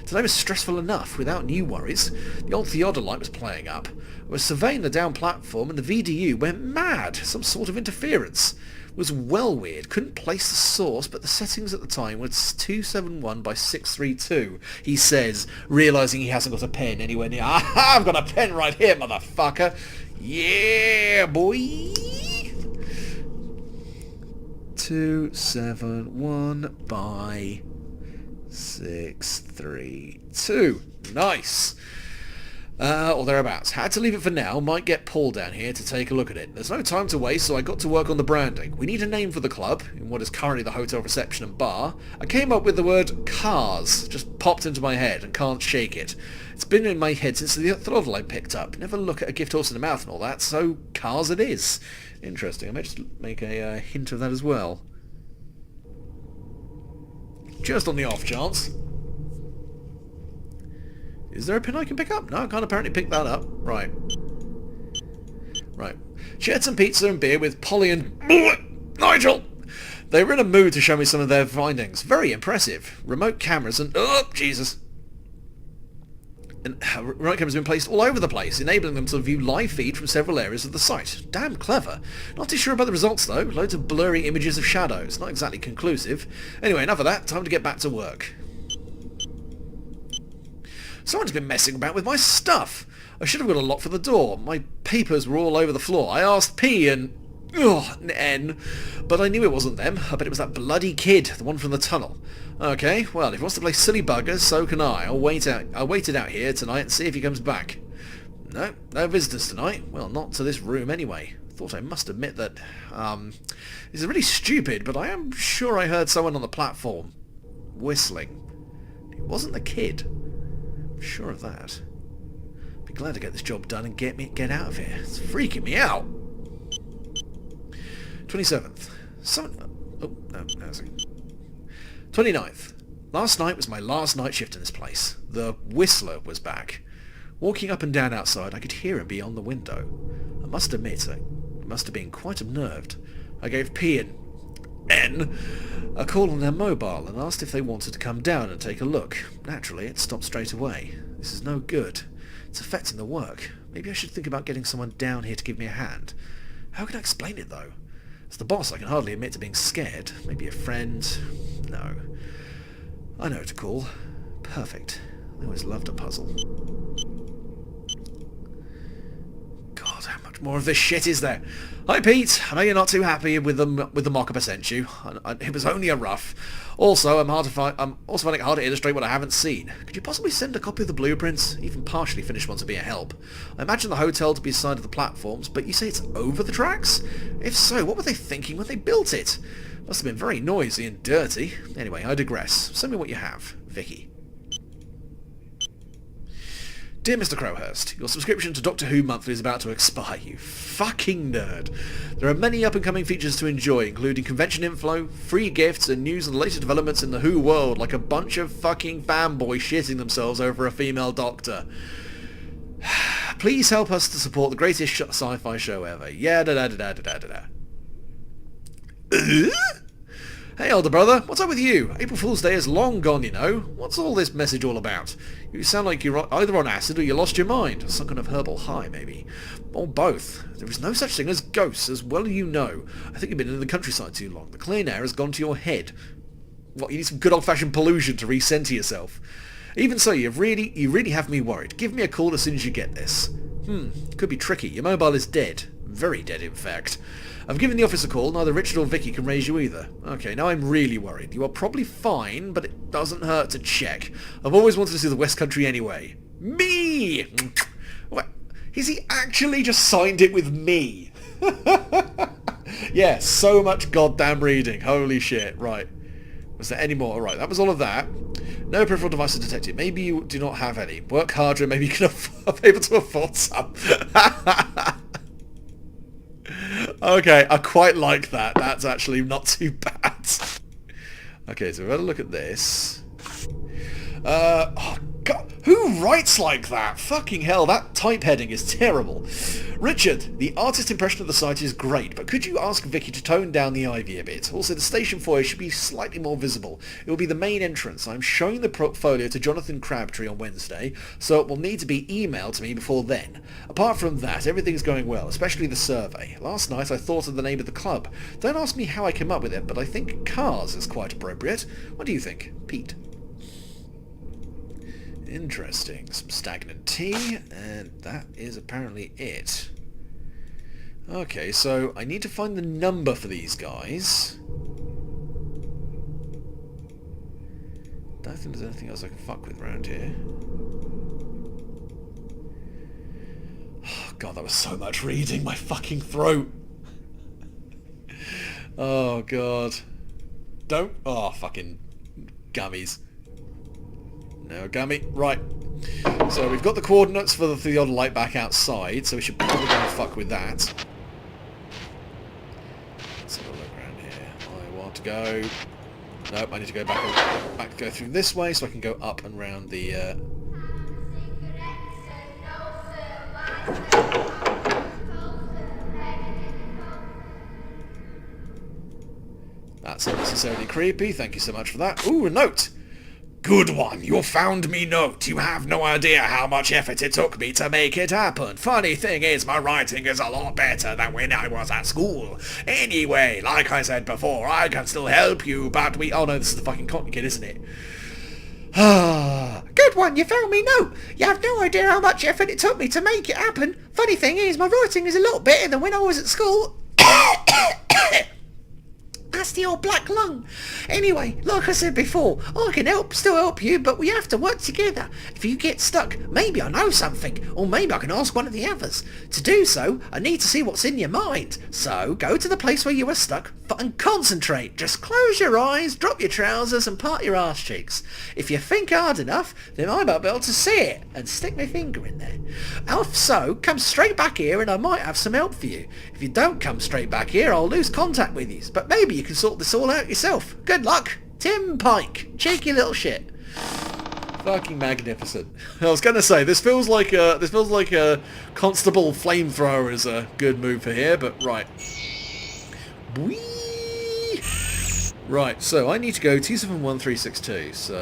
Today was stressful enough, without new worries. The old theodolite was playing up. I was surveying the down platform and the VDU went mad. Some sort of interference. It was well weird. Couldn't place the source, but the settings at the time were 271 by 632, he says, realising he hasn't got a pen anywhere near. Aha! I've got a pen right here, motherfucker! Yeah, boy! 271 by 632. Nice. Or thereabouts. Had to leave it for now. Might get Paul down here to take a look at it. There's no time to waste, so I got to work on the branding. We need a name for the club, in what is currently the hotel reception and bar. I came up with the word cars. Just popped into my head and can't shake it. It's been in my head since the throttle I picked up. Never look at a gift horse in the mouth and all that, so cars it is. Interesting. I may just make a hint of that as well. Just on the off chance. Is there a pin I can pick up? No, I can't apparently pick that up. Right. Right. Shared some pizza and beer with Polly and Nigel. They were in a mood to show me some of their findings. Very impressive. Remote cameras and... Oh, Jesus. And remote cameras have been placed all over the place, enabling them to view live feed from several areas of the site. Damn clever. Not too sure about the results though. Loads of blurry images of shadows. Not exactly conclusive. Anyway, enough of that. Time to get back to work. Someone's been messing about with my stuff. I should have got a lock for the door. My papers were all over the floor. I asked P and... N. But I knew it wasn't them. I bet it was that bloody kid, the one from the tunnel. Okay, well, if he wants to play silly buggers, so can I. I'll wait it out here tonight and see if he comes back. No, no visitors tonight. Well, not to this room anyway. Thought I must admit that, this is really stupid, but I am sure I heard someone on the platform whistling. It wasn't the kid. I'm sure of that. Be glad to get this job done and get out of here. It's freaking me out. 27th. Oh, no, no, 29th. Last night was my last night shift in this place. The Whistler was back. Walking up and down outside, I could hear him beyond the window. I must admit, I must have been quite unnerved. I gave P and N a call on their mobile and asked if they wanted to come down and take a look. Naturally, it stopped straight away. This is no good. It's affecting the work. Maybe I should think about getting someone down here to give me a hand. How can I explain it, though? As the boss, I can hardly admit to being scared. Maybe a friend? No. I know who to call. Perfect. I always loved a puzzle. God, how much more of this shit is there? Hi, Pete. I know you're not too happy with the mock-up I sent you. It was only a rough. Also, I'm also finding it hard to illustrate what I haven't seen. Could you possibly send a copy of the blueprints? Even partially finished ones would be a help. I imagine the hotel to be side of the platforms, but you say it's over the tracks? If so, what were they thinking when they built it? Must have been very noisy and dirty. Anyway, I digress. Send me what you have. Vicky. Dear Mr. Crowhurst, your subscription to Doctor Who Monthly is about to expire, you fucking nerd. There are many up-and-coming features to enjoy, including convention info, free gifts, and news on the latest developments in the Who world, like a bunch of fucking fanboys shitting themselves over a female doctor. Please help us to support the greatest sci-fi show ever. Yeah, da-da-da-da-da-da-da. Hey, elder brother, what's up with you? April Fool's Day is long gone, you know. What's all this message all about? You sound like you're either on acid or you lost your mind. Some kind of herbal high, maybe. Or both. There is no such thing as ghosts, as well as you know. I think you've been in the countryside too long. The clean air has gone to your head. What, you need some good old-fashioned pollution to recenter yourself. Even so, you really have me worried. Give me a call as soon as you get this. Could be tricky. Your mobile is dead. Very dead, in fact. I've given the office a call. Neither Richard or Vicky can raise you either. Okay, now I'm really worried. You are probably fine, but it doesn't hurt to check. I've always wanted to see the West Country anyway. Me! What? Has he actually just signed it with me? Yeah, so much goddamn reading. Holy shit. Right. Was there any more? Alright, that was all of that. No peripheral devices detected. Maybe you do not have any. Work harder and maybe you can be able to afford some. Okay, I quite like that. That's actually not too bad. Okay, so we've had a look at this. Oh God, who writes like that? Fucking hell, that type heading is terrible. Richard, the artist impression of the site is great, but could you ask Vicky to tone down the ivy a bit? Also, the station foyer should be slightly more visible. It will be the main entrance. I'm showing the portfolio to Jonathan Crabtree on Wednesday, so it will need to be emailed to me before then. Apart from that, everything's going well, especially the survey. Last night I thought of the name of the club. Don't ask me how I came up with it, but I think Cars is quite appropriate. What do you think? Pete. Interesting. Some stagnant tea, and that is apparently it. Okay, so I need to find the number for these guys. Don't think there's anything else I can fuck with around here. Oh, God, that was so much reading. My fucking throat. Oh, God. Don't... Oh, fucking gummies. No gummy. Right. So we've got the coordinates for the odd light back outside, so we should probably go and fuck with that. Let's have a look around here. I want to go... Nope, I need to go back go through this way so I can go up and round the... unnecessarily creepy. Thank you so much for that. Ooh, a note. Good one, you found me note. You have no idea how much effort it took me to make it happen. Funny thing is, my writing is a lot better than when I was at school. Anyway, like I said before, I can still help you, but we... Oh no, this is the fucking Cockney kid, isn't it? Good one, you found me note. You have no idea how much effort it took me to make it happen. Funny thing is, my writing is a lot better than when I was at school. That's the old black lung. Anyway, like I said before, I can still help you, but we have to work together. If you get stuck, maybe I know something, or maybe I can ask one of the others. To do so, I need to see what's in your mind. So, go to the place where you were stuck and concentrate. Just close your eyes, drop your trousers, and part your arse cheeks. If you think hard enough, then I might be able to see it, and stick my finger in there. If so, come straight back here and I might have some help for you. If you don't come straight back here, I'll lose contact with you, but maybe you can sort this all out yourself. Good luck, Tim Pike. Cheeky little shit. Fucking magnificent. I was gonna say this feels like a constable flamethrower is a good move for here, but right. Whee! Right, so I need to go T71362. So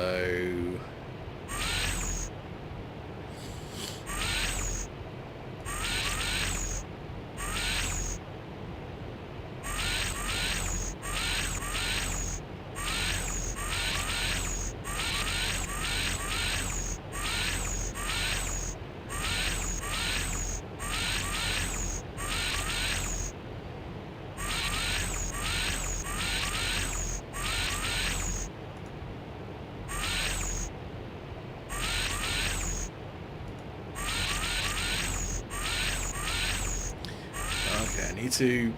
okay, I need to...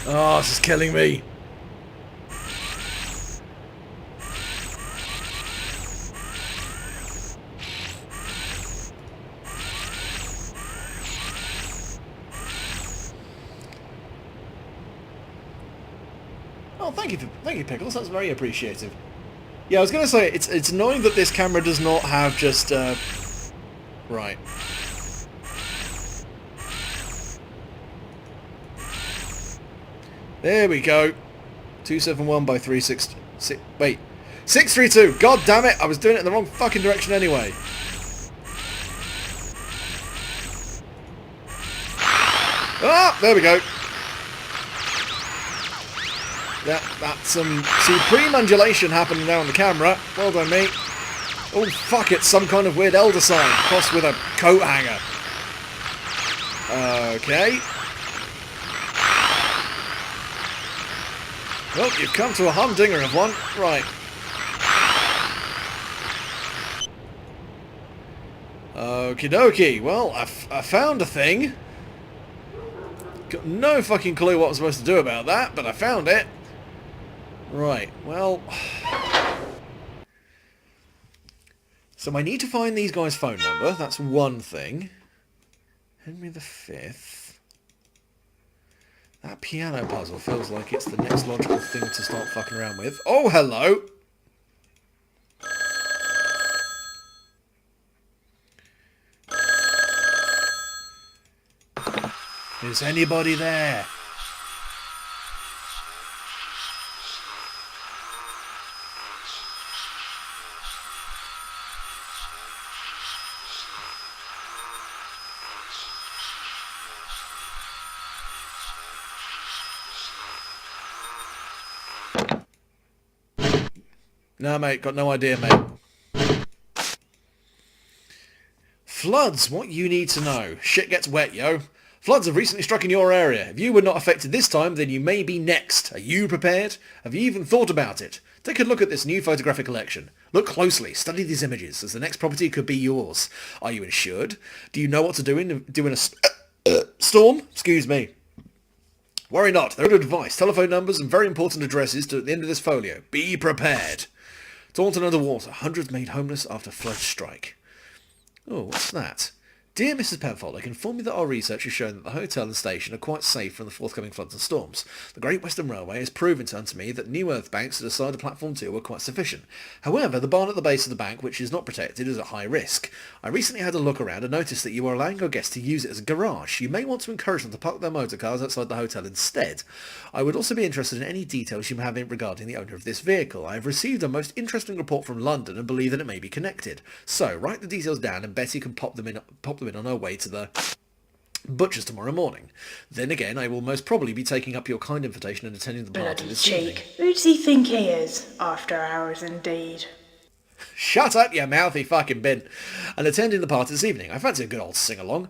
Oh, this is killing me. Oh, thank you, Pickles. That's very appreciative. Yeah, I was going to say, it's annoying that this camera does not have just, right. There we go. 271 by 366. Wait. 632. God damn it. I was doing it in the wrong fucking direction anyway. Ah, there we go. That's some supreme undulation happening now on the camera. Well done, mate. Oh, fuck, it's some kind of weird elder sign crossed with a coat hanger. Okay. Well, you've come to a humdinger of one. Right. Okie dokie. Well, I found a thing. Got no fucking clue what I'm supposed to do about that, but I found it. Right, well... So I need to find these guys' phone number. That's one thing. Henry V. That piano puzzle feels like it's the next logical thing to start fucking around with. Oh, hello! Is anybody there? No, mate, got no idea, mate. Floods, what you need to know. Shit gets wet, yo. Floods have recently struck in your area. If you were not affected this time, then you may be next. Are you prepared? Have you even thought about it? Take a look at this new photographic collection. Look closely, study these images, as the next property could be yours. Are you insured? Do you know what to do in a storm? Excuse me. Worry not, there are advice, telephone numbers and very important addresses at the end of this folio. Be prepared. Taunton underwater, hundreds made homeless after flood strike. Oh, what's that? Dear Mrs. Penfold, I can inform you that our research has shown that the hotel and station are quite safe from the forthcoming floods and storms. The Great Western Railway has proven unto me that new earth banks at the side of platform 2 are quite sufficient. However, the barn at the base of the bank, which is not protected, is at high risk. I recently had a look around and noticed that you are allowing your guests to use it as a garage. You may want to encourage them to park their motor cars outside the hotel instead. I would also be interested in any details you may have regarding the owner of this vehicle. I have received a most interesting report from London and believe that it may be connected. So, write the details down and Betty can pop them in on her way to the butcher's tomorrow morning. Then again, I will most probably be taking up your kind invitation and attending the party Bloody this cheek. evening. Who does he think he is? After hours indeed. Shut up, you mouthy fucking bin. And attending the party this evening. I fancy a good old sing-along.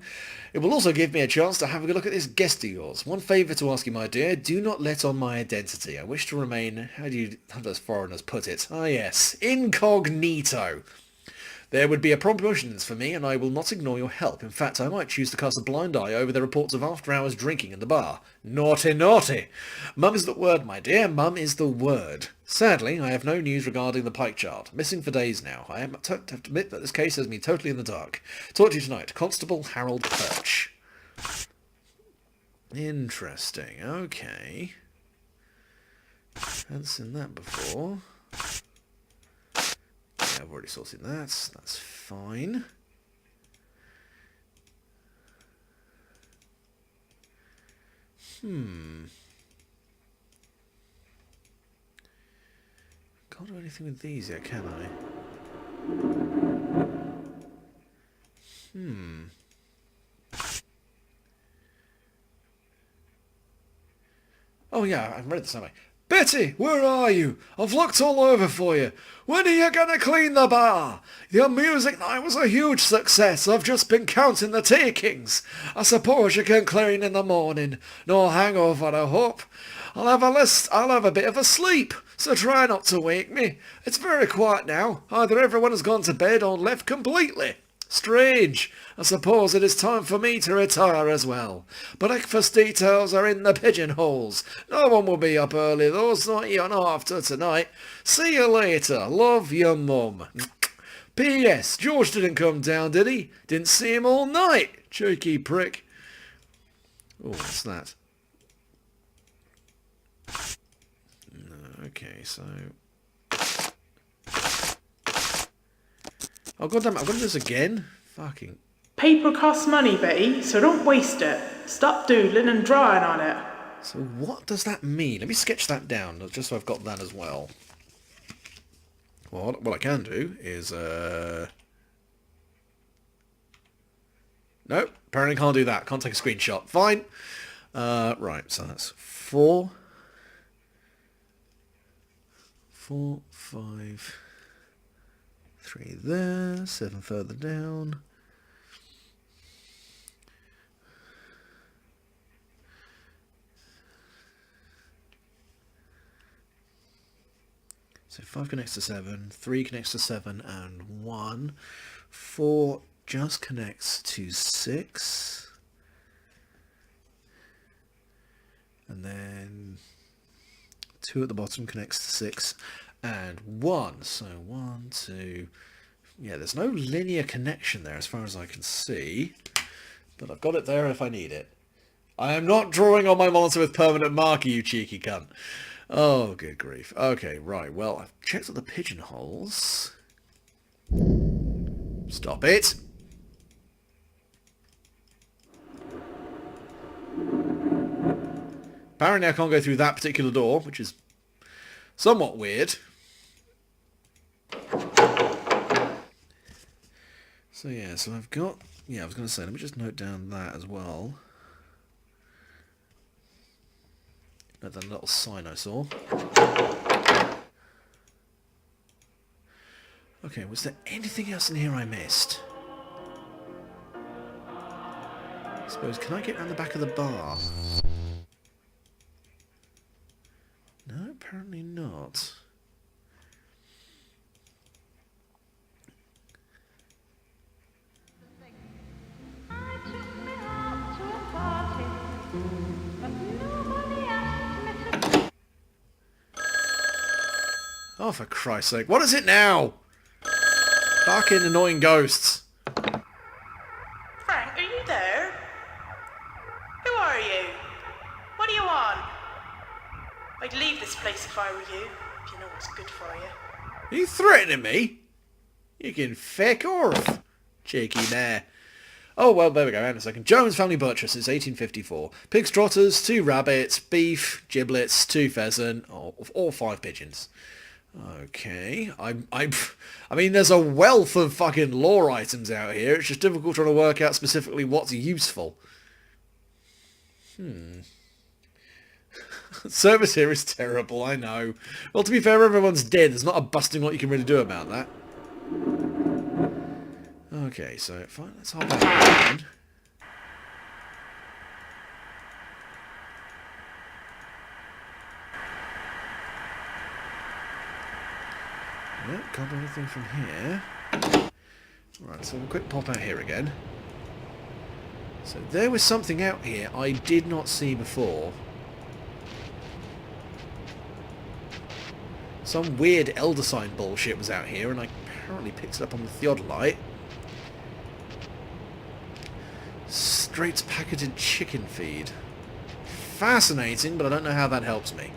It will also give me a chance to have a good look at this guest of yours. One favour to ask you, my dear. Do not let on my identity. I wish to remain, how does foreigners put it? Ah, yes, incognito. There would be a promotions for me, and I will not ignore your help. In fact, I might choose to cast a blind eye over the reports of after-hours drinking in the bar. Naughty, naughty. Mum is the word, my dear. Mum is the word. Sadly, I have no news regarding the Pike child. Missing for days now. I have to admit that this case has me totally in the dark. Talk to you tonight. Constable Harold Perch. Interesting. Okay. Hadn't seen that before. Yeah, I've already sorted that. That's fine. Can't do anything with these yet, can I? Oh yeah, I've read this, haven't I? Betty, where are you? I've looked all over for you. When are you going to clean the bar? Your music night was a huge success. I've just been counting the takings. I suppose you can clean in the morning. No hangover, I hope. I'll have a bit of a sleep, so try not to wake me. It's very quiet now. Either everyone has gone to bed or left completely. Strange. I suppose it is time for me to retire as well. Breakfast details are in the pigeonholes. No one will be up early though, not even after tonight. See you later. Love, your mum. P.S. George didn't come down, did he? Didn't see him all night. Cheeky prick. Oh, what's that? Okay, so... Oh, goddamn, I've got to do this again? Fucking... Paper costs money, Betty, so don't waste it. Stop doodling and drawing on it. So what does that mean? Let me sketch that down, just so I've got that as well. Well, what I can do is... Nope, apparently can't do that. Can't take a screenshot. Fine. Right, so that's 4, 5... 3 there, 7 further down. So 5 connects to 7, 3 connects to 7 and 1. 4 just connects to 6. And then 2 at the bottom connects to 6. And 1, so 1, 2, yeah, there's no linear connection there as far as I can see, but I've got it there if I need it. I am not drawing on my monitor with permanent marker, you cheeky cunt. Oh, good grief. Okay, right, well, I've checked all the pigeonholes. Stop it! Apparently I can't go through that particular door, which is somewhat weird. So yeah, so I've got... Yeah, I was going to say, let me just note down that as well. Note that little sign I saw. Okay, was there anything else in here I missed? I suppose, can I get around the back of the bar? No, apparently not. Oh, for Christ's sake. What is it now? Fucking annoying ghosts. Fred, you, if you know what's good for you. Are you threatening me? You can feck off. Cheeky bear. Oh, well, there we go. Hang on a second. Jones Family Butcher since 1854. Pigs trotters, 2 rabbits, beef, giblets, 2 pheasant, or 5 pigeons. Okay. I mean, there's a wealth of fucking lore items out here. It's just difficult trying to work out specifically what's useful. Service here is terrible, I know. Well, to be fair, everyone's dead. There's not a busting lot you can really do about that. Okay, so fine, let's hop out again. Nope, can't do anything from here. Right, so we'll quick pop out here again. So there was something out here I did not see before. Some weird elder sign bullshit was out here, and I apparently picked it up on the theodolite. Straight's packeted chicken feed. Fascinating, but I don't know how that helps me.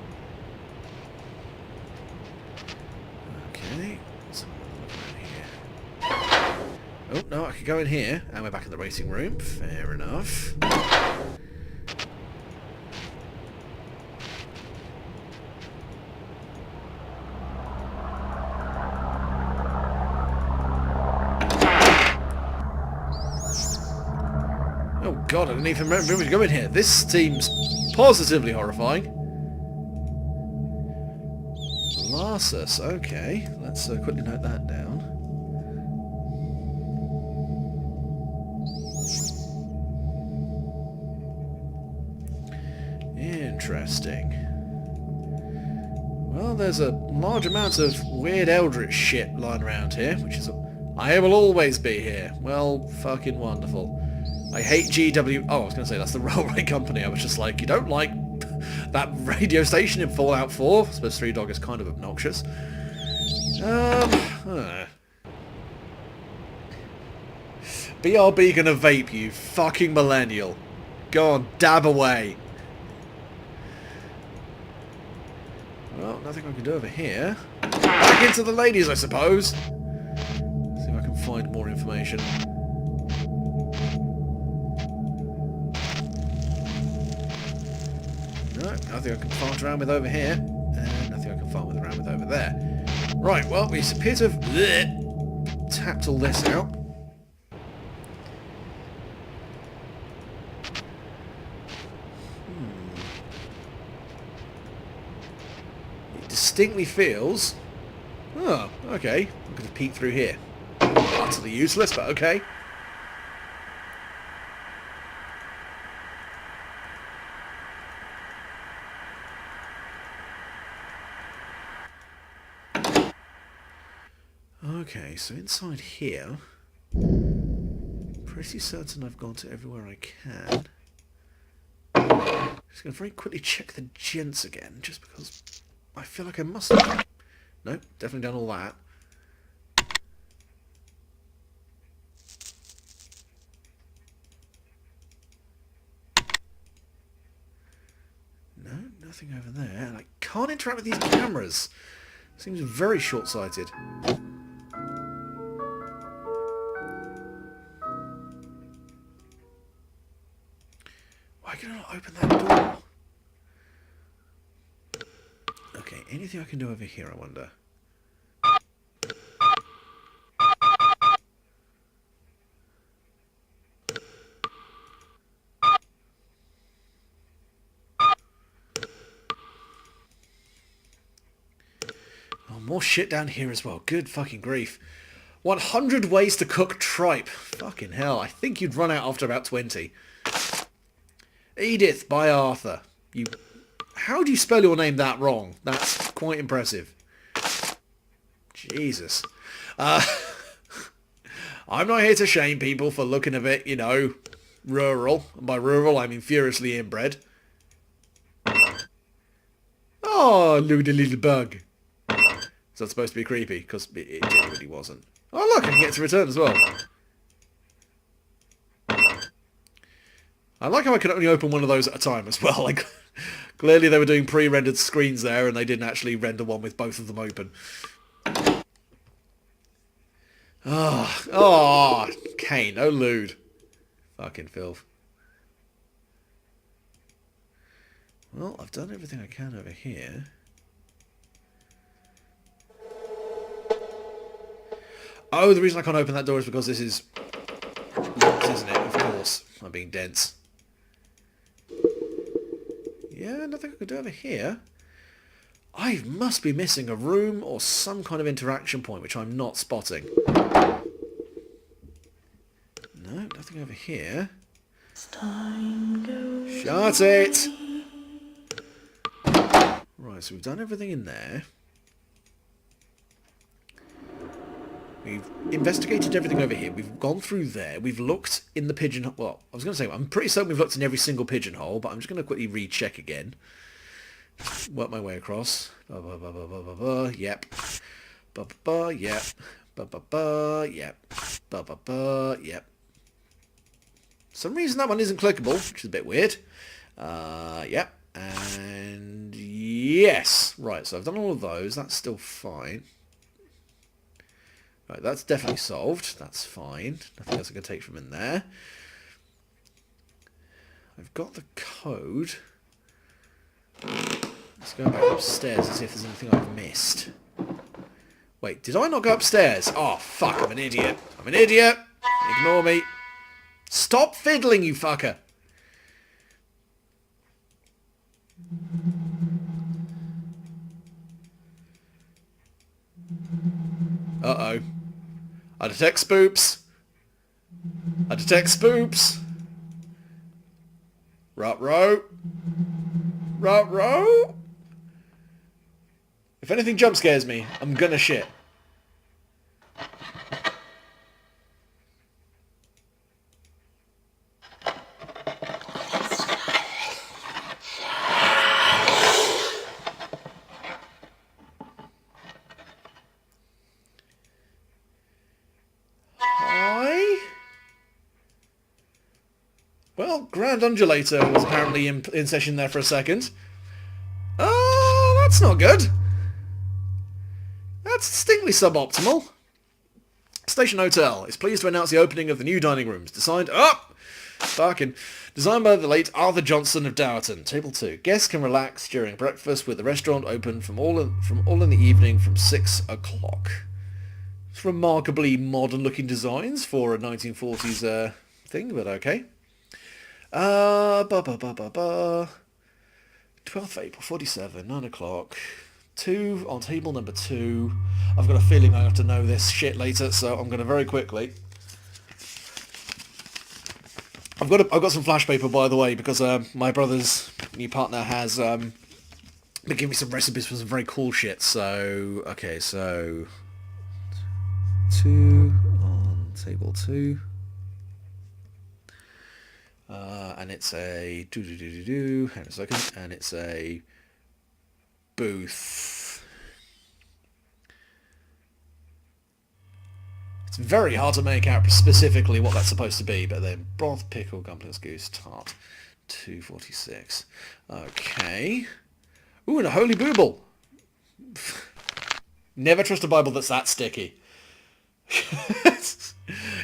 Okay, let's have a look around here. Oh, no, I could go in here, and we're back in the racing room. Fair enough. Oh god, I didn't even remember to go in here. This seems positively horrifying. Larsus, okay. Let's quickly note that down. Interesting. Well, there's a large amount of weird eldritch shit lying around here, which is... I will always be here. Well, fucking wonderful. I hate GW... Oh, I was going to say that's the railway company. I was just like, you don't like that radio station in Fallout 4? I suppose 3 Dog is kind of obnoxious. BRB gonna vape, you fucking millennial. Go on, dab away. Well, nothing I can do over here. Back into the ladies, I suppose. See if I can find more information. No, nothing I can fart around with over here. And nothing I can fart around with over there. Right, well, we appear to have tapped all this out. It distinctly feels... Oh, okay. I'm going to peek through here. Utterly useless, but okay. Okay, so inside here, pretty certain I've gone to everywhere I can. Just going to very quickly check the gents again, just because I feel like I must have. Nope, definitely done all that. No, nothing over there. And I can't interact with these cameras. Seems very short-sighted. Why can I not open that door? Okay, anything I can do over here, I wonder. Oh, more shit down here as well. Good fucking grief. 100 ways to cook tripe. Fucking hell, I think you'd run out after about 20. Edith by Arthur. How do you spell your name that wrong? That's quite impressive. Jesus. I'm not here to shame people for looking a bit, you know, rural. And by rural, I mean furiously inbred. Oh, look at the little bug. Is that supposed to be creepy? Because it genuinely wasn't. Oh, look, I can get to return as well. I like how I can only open one of those at a time as well. Like, clearly they were doing pre-rendered screens there and they didn't actually render one with both of them open. Oh, Kane, no lewd. Fucking filth. Well, I've done everything I can over here. Oh, the reason I can't open that door is because this is locked, isn't it? Of course. I'm being dense. Yeah, nothing I could do over here. I must be missing a room or some kind of interaction point, which I'm not spotting. No, nothing over here. Shut it! Right, so we've done everything in there. We've investigated everything over here. We've gone through there. We've looked in the pigeonhole. Well, I was going to say, I'm pretty certain we've looked in every single pigeonhole, but I'm just going to quickly recheck again. Work my way across. Yep. Yep. Yep. Yep. For some reason that one isn't clickable, which is a bit weird. Yep. And yes. Right, so I've done all of those. That's still fine. Right, that's definitely solved. That's fine. Nothing else I can take from in there. I've got the code. Let's go back upstairs and see if there's anything I've missed. Wait, did I not go upstairs? Oh, fuck, I'm an idiot. I'm an idiot. Ignore me. Stop fiddling, you fucker. Uh-oh. I detect spoops. I detect spoops. Ruh-roh. Ruh-roh. If anything jump scares me, I'm gonna shit. Well, Grand Undulator was apparently in session there for a second. Oh, that's not good. That's distinctly suboptimal. Station Hotel is pleased to announce the opening of the new dining rooms. Designed by the late Arthur Johnson of Dowerton. Table 2. Guests can relax during breakfast with the restaurant open from all in the evening from 6 o'clock. It's remarkably modern-looking designs for a 1940s thing, but okay. 12th of April, 47, 9 o'clock. 2 on table number 2. I've got a feeling I have to know this shit later, so I'm going to very quickly. I've got some flash paper, by the way, because my brother's new partner has been giving me some recipes for some very cool shit. So okay, so 2 on table 2. And it's a hang on a second, and it's a booth. It's very hard to make out specifically what that's supposed to be, but then broth, pickle, dumplings, goose, tart, 246. Okay. Ooh, and a holy booble. Never trust a Bible that's that sticky.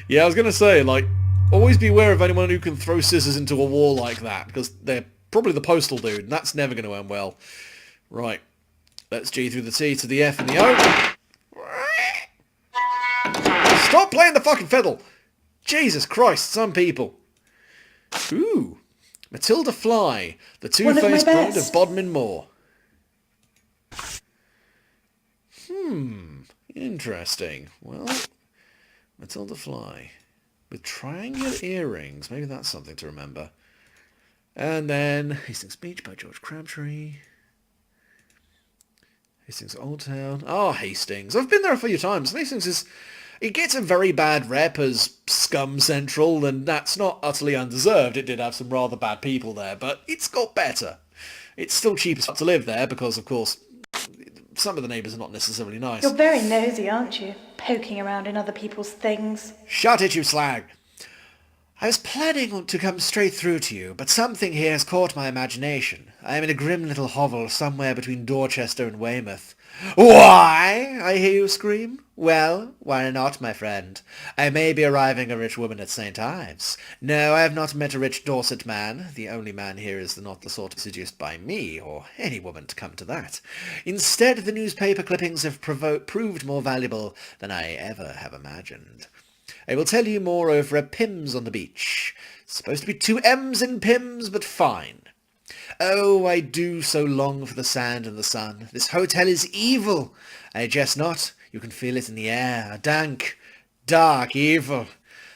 Yeah, I was gonna say, like, always beware of anyone who can throw scissors into a wall like that, because they're probably the postal dude, and that's never going to end well. Right. Let's G through the T to the F and the O. Stop playing the fucking fiddle! Jesus Christ, some people. Ooh. Matilda Fly, the two-faced bride of Bodmin Moor. Interesting. Well, Matilda Fly. With triangular earrings. Maybe that's something to remember. And then Hastings Beach by George Crabtree. Hastings Old Town. Oh, Hastings. I've been there a few times. Hastings is... It gets a very bad rep as scum central, and that's not utterly undeserved. It did have some rather bad people there, but it's got better. It's still cheap as fuck to live there because, of course, some of the neighbours are not necessarily nice. You're very nosy, aren't you? Poking around in other people's things. Shut it, you slag! I was planning to come straight through to you, but something here has caught my imagination. I am in a grim little hovel somewhere between Dorchester and Weymouth. Why? I hear you scream. Well, why not, my friend? I may be arriving a rich woman at St. Ives. No, I have not met a rich Dorset man. The only man here is not the sort seduced by me, or any woman to come to that. Instead, the newspaper clippings have proved more valuable than I ever have imagined. I will tell you more over a Pimm's on the beach. Supposed to be 2 M's in Pimm's, but fine. Oh, I do so long for the sand and the sun. This hotel is evil. I jest not. You can feel it in the air. A dank, dark evil.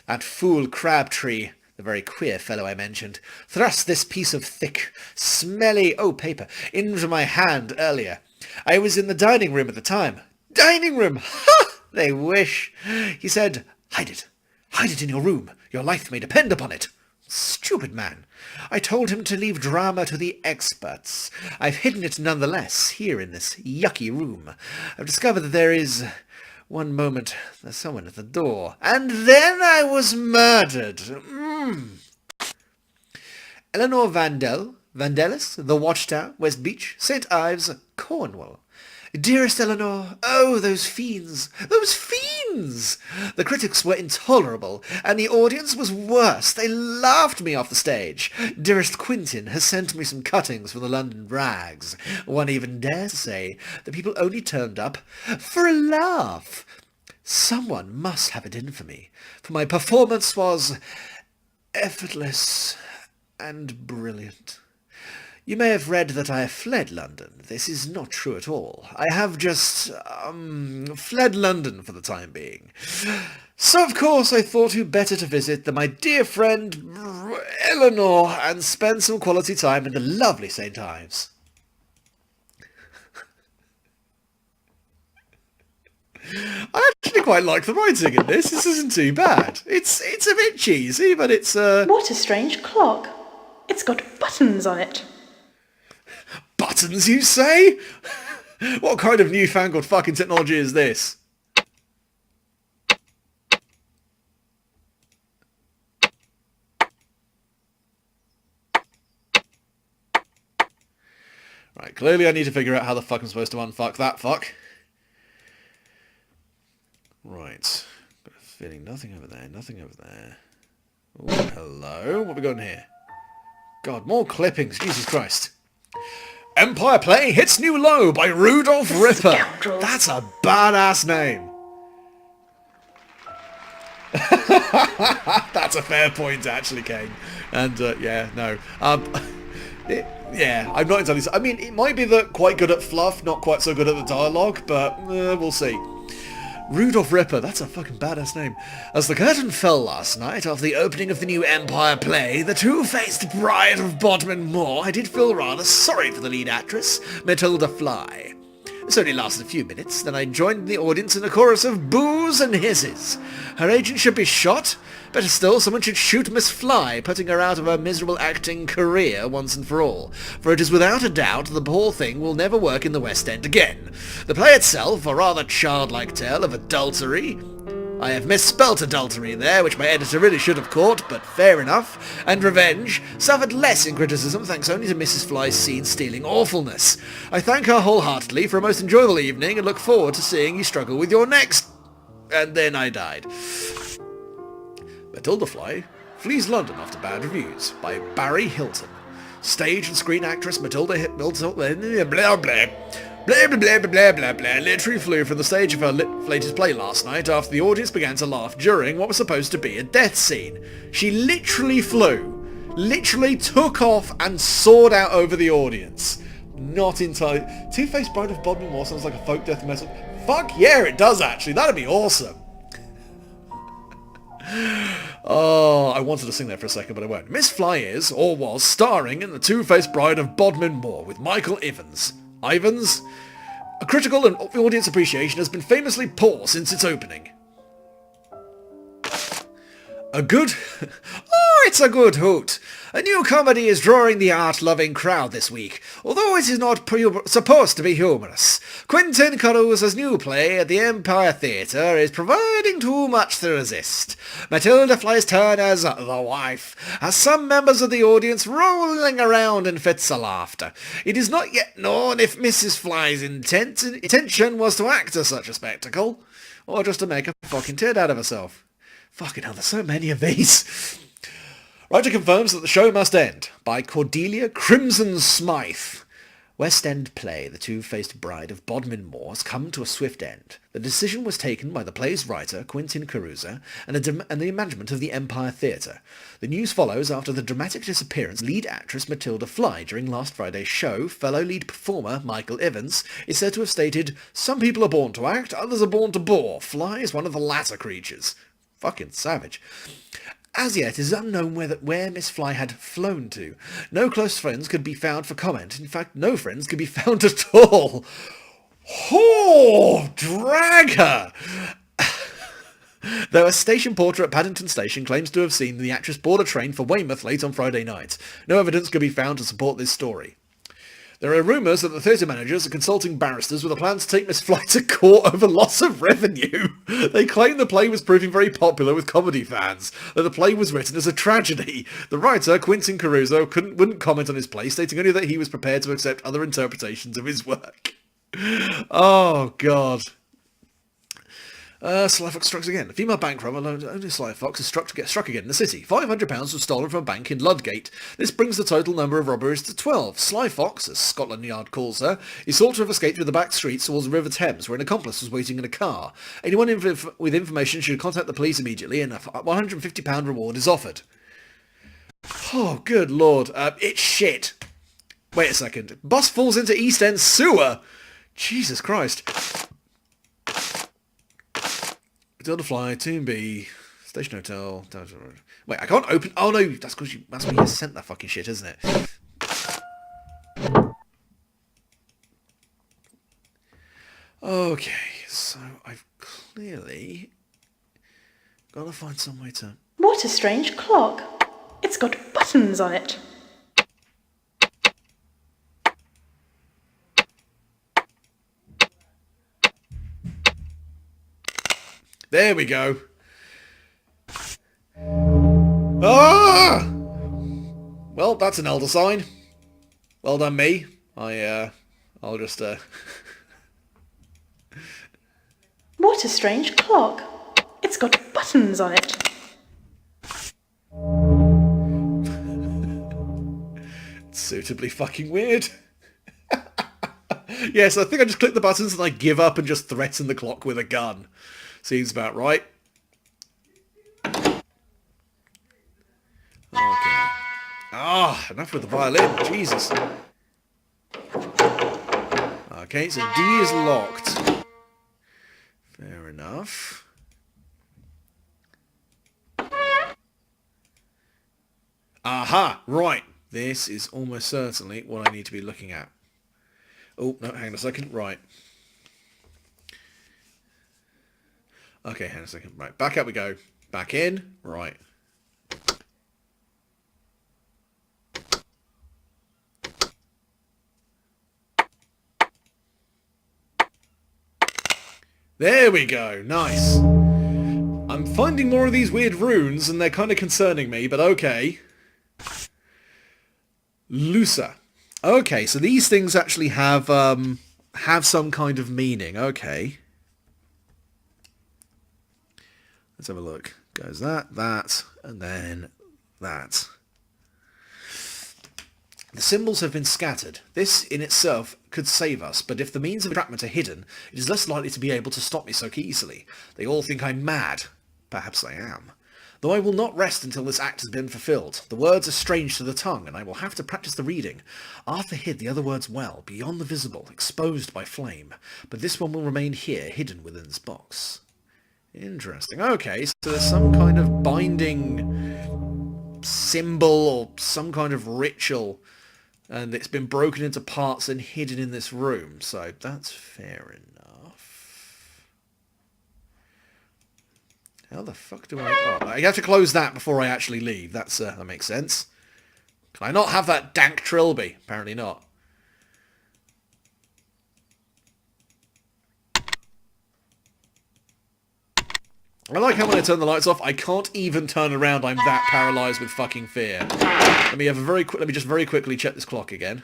That fool Crabtree, the very queer fellow I mentioned, thrust this piece of thick, smelly, paper, into my hand earlier. I was in the dining room at the time. Dining room! Ha! They wish. He said, hide it in your room. Your life may depend upon it. Stupid man. I told him to leave drama to the experts. I've hidden it nonetheless, here in this yucky room. I've discovered that there is... One moment, there's someone at the door. And then I was murdered. Eleanor Vandellis, The Watchtower, West Beach, St. Ives, Cornwall. Dearest Eleanor, oh, those fiends! Those fiends! The critics were intolerable, and the audience was worse. They laughed me off the stage. Dearest Quintin has sent me some cuttings from the London rags. One even dares to say that people only turned up for a laugh. Someone must have it in for me, for my performance was effortless and brilliant. You may have read that I have fled London. This is not true at all. I have just, fled London for the time being. So, of course, I thought who better to visit than my dear friend Eleanor and spend some quality time in the lovely St. Ives. I actually quite like the writing in this. This isn't too bad. It's a bit cheesy, but it's, What a strange clock. It's got buttons on it. Buttons, you say? What kind of newfangled fucking technology is this? Right, clearly I need to figure out how the fuck I'm supposed to unfuck that fuck. Right. Got a feeling nothing over there, nothing over there. Ooh, hello. What have we got in here? God, more clippings. Jesus Christ. Empire Play hits new low by Rudolph Ripper. Scoundrels. That's a badass name. That's a fair point, actually, Kane. And, yeah, no. Yeah, I'm not entirely... I mean, it might be that quite good at fluff, not quite so good at the dialogue, but we'll see. Rudolph Ripper, that's a fucking badass name. As the curtain fell last night after the opening of the new Empire play, The Two-Faced Bride of Bodmin Moor, I did feel rather sorry for the lead actress, Matilda Fly. This only lasted a few minutes, then I joined the audience in a chorus of boos and hisses. Her agent should be shot. Better still, someone should shoot Miss Fly, putting her out of her miserable acting career once and for all. For it is without a doubt the poor thing will never work in the West End again. The play itself, a rather childlike tale of adultery. I have misspelt adultery there, which my editor really should have caught, but fair enough. And revenge suffered less in criticism thanks only to Mrs. Fly's scene-stealing awfulness. I thank her wholeheartedly for a most enjoyable evening and look forward to seeing you struggle with your next... And then I died. Matilda Fly flees London after bad reviews by Barry Hilton. Stage and screen actress Matilda Hilton... Blah, blah, blah. Blah, blah, blah, blah, blah, blah, literally flew from the stage of her latest play last night after the audience began to laugh during what was supposed to be a death scene. She literally flew, literally took off and soared out over the audience. Not entirely... Two-Faced Bride of Bodmin Moor sounds like a folk death metal. Fuck yeah, it does actually. That'd be awesome. Oh, I wanted to sing that for a second, but I won't. Miss Fly is, or was, starring in The Two-Faced Bride of Bodmin Moor with Michael Ivins. A critical and audience appreciation has been famously poor since its opening. A good... Oh, it's a good hoot. A new comedy is drawing the art-loving crowd this week, although it is not supposed to be humorous. Quentin Caruso's new play at the Empire Theatre is providing too much to resist. Matilda Fly's turn as the wife has some members of the audience rolling around in fits of laughter. It is not yet known if Mrs. Fly's intention was to act as such a spectacle, or just to make a fucking tit out of herself. Fucking hell, there's so many of these. Writer confirms that the show must end by Cordelia Crimson Smythe. West End play The Two-Faced Bride of Bodmin Moor has come to a swift end. The decision was taken by the play's writer, Quentin Caruso, and the management of the Empire Theatre. The news follows after the dramatic disappearance of lead actress Matilda Fly during last Friday's show. Fellow lead performer Michael Evans is said to have stated, "Some people are born to act, others are born to bore. Fly is one of the latter creatures." Fucking savage. As yet, it is unknown where Miss Fly had flown to. No close friends could be found for comment. In fact, no friends could be found at all. Oh, drag her! Though a station porter at Paddington Station claims to have seen the actress board a train for Weymouth late on Friday night, no evidence could be found to support this story. There are rumours that the theatre managers are consulting barristers with a plan to take Miss Fly to court over loss of revenue. They claim the play was proving very popular with comedy fans, that the play was written as a tragedy. The writer, Quentin Caruso, wouldn't comment on his play, stating only that he was prepared to accept other interpretations of his work. Oh, God. Sly Fox strikes again. A female bank robber, only Sly Fox, is struck again in the city. £500 was stolen from a bank in Ludgate. This brings the total number of robberies to 12. Sly Fox, as Scotland Yard calls her, is thought to have escaped through the back streets towards the River Thames, where an accomplice was waiting in a car. Anyone with information should contact the police immediately, and a £150 reward is offered. Oh, good lord. It's shit. Wait a second. Bus falls into East End sewer! Jesus Christ. Matilda Fly, Tomb B, Station Hotel. Wait, I can't open... Oh no, that's because you must be sent that fucking shit, isn't it? Okay, so I've clearly got to find some way to... What a strange clock. It's got buttons on it. There we go. Ah! Well, that's an elder sign. Well done, me. I'll just, What a strange clock. It's got buttons on it. It's suitably fucking weird. Yes, I think I just click the buttons and I give up and just threaten the clock with a gun. Seems about right. Okay. Ah, enough with the violin. Jesus. Okay, so D is locked. Fair enough. Aha! Right. This is almost certainly what I need to be looking at. Oh, no, hang on a second. Right. Okay, hang on a second. Right, back out we go. Back in. Right. There we go. Nice. I'm finding more of these weird runes and they're kind of concerning me, but okay. Lusa. Okay, so these things actually have some kind of meaning. Okay. Let's have a look. Goes that, and then that. The symbols have been scattered. This in itself could save us, but if the means of entrapment are hidden, it is less likely to be able to stop me so easily. They all think I'm mad. Perhaps I am. Though I will not rest until this act has been fulfilled. The words are strange to the tongue, and I will have to practice the reading. Arthur hid the other words well, beyond the visible, exposed by flame, but this one will remain here, hidden within this box. Interesting. Okay, so there's some kind of binding symbol or some kind of ritual, and it's been broken into parts and hidden in this room, so that's fair enough. How the fuck do I... Oh, I have to close that before I actually leave. That's that makes sense. Can I not have that dank trilby? Apparently not. I like how when I turn the lights off, I can't even turn around. I'm that paralysed with fucking fear. Let me just very quickly check this clock again.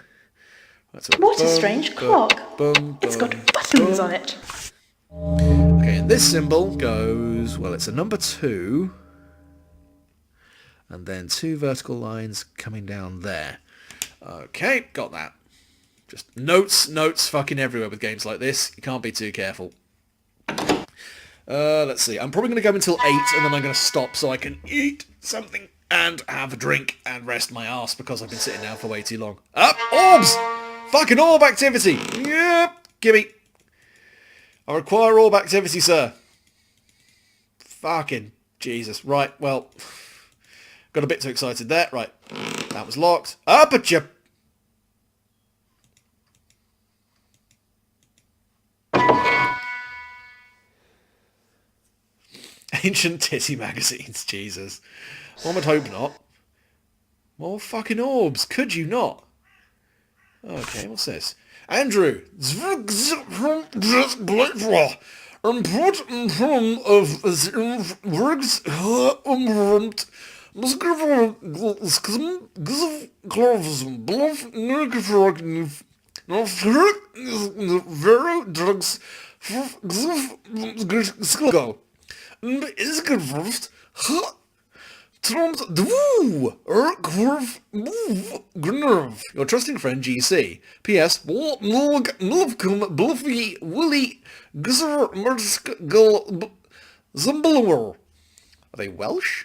What a strange clock. It's got buttons on it. Okay, and this symbol goes, well, it's a number 2. And then 2 vertical lines coming down there. Okay, got that. Just notes fucking everywhere with games like this. You can't be too careful. Let's see. I'm probably going to go until 8 and then I'm going to stop so I can eat something and have a drink and rest my ass because I've been sitting down for way too long. Up! Orbs! Fucking orb activity! Yep! Gimme! I require orb activity, sir. Fucking Jesus. Right, well... Got a bit too excited there. Right. That was locked. Up at you! Ancient titty magazines, Jesus. One would hope not. More fucking orbs, could you not? Okay, what's this? Andrew! Go. Your trusting friend GC. P.S. Bluffy Willy Zumbalower. Are they Welsh?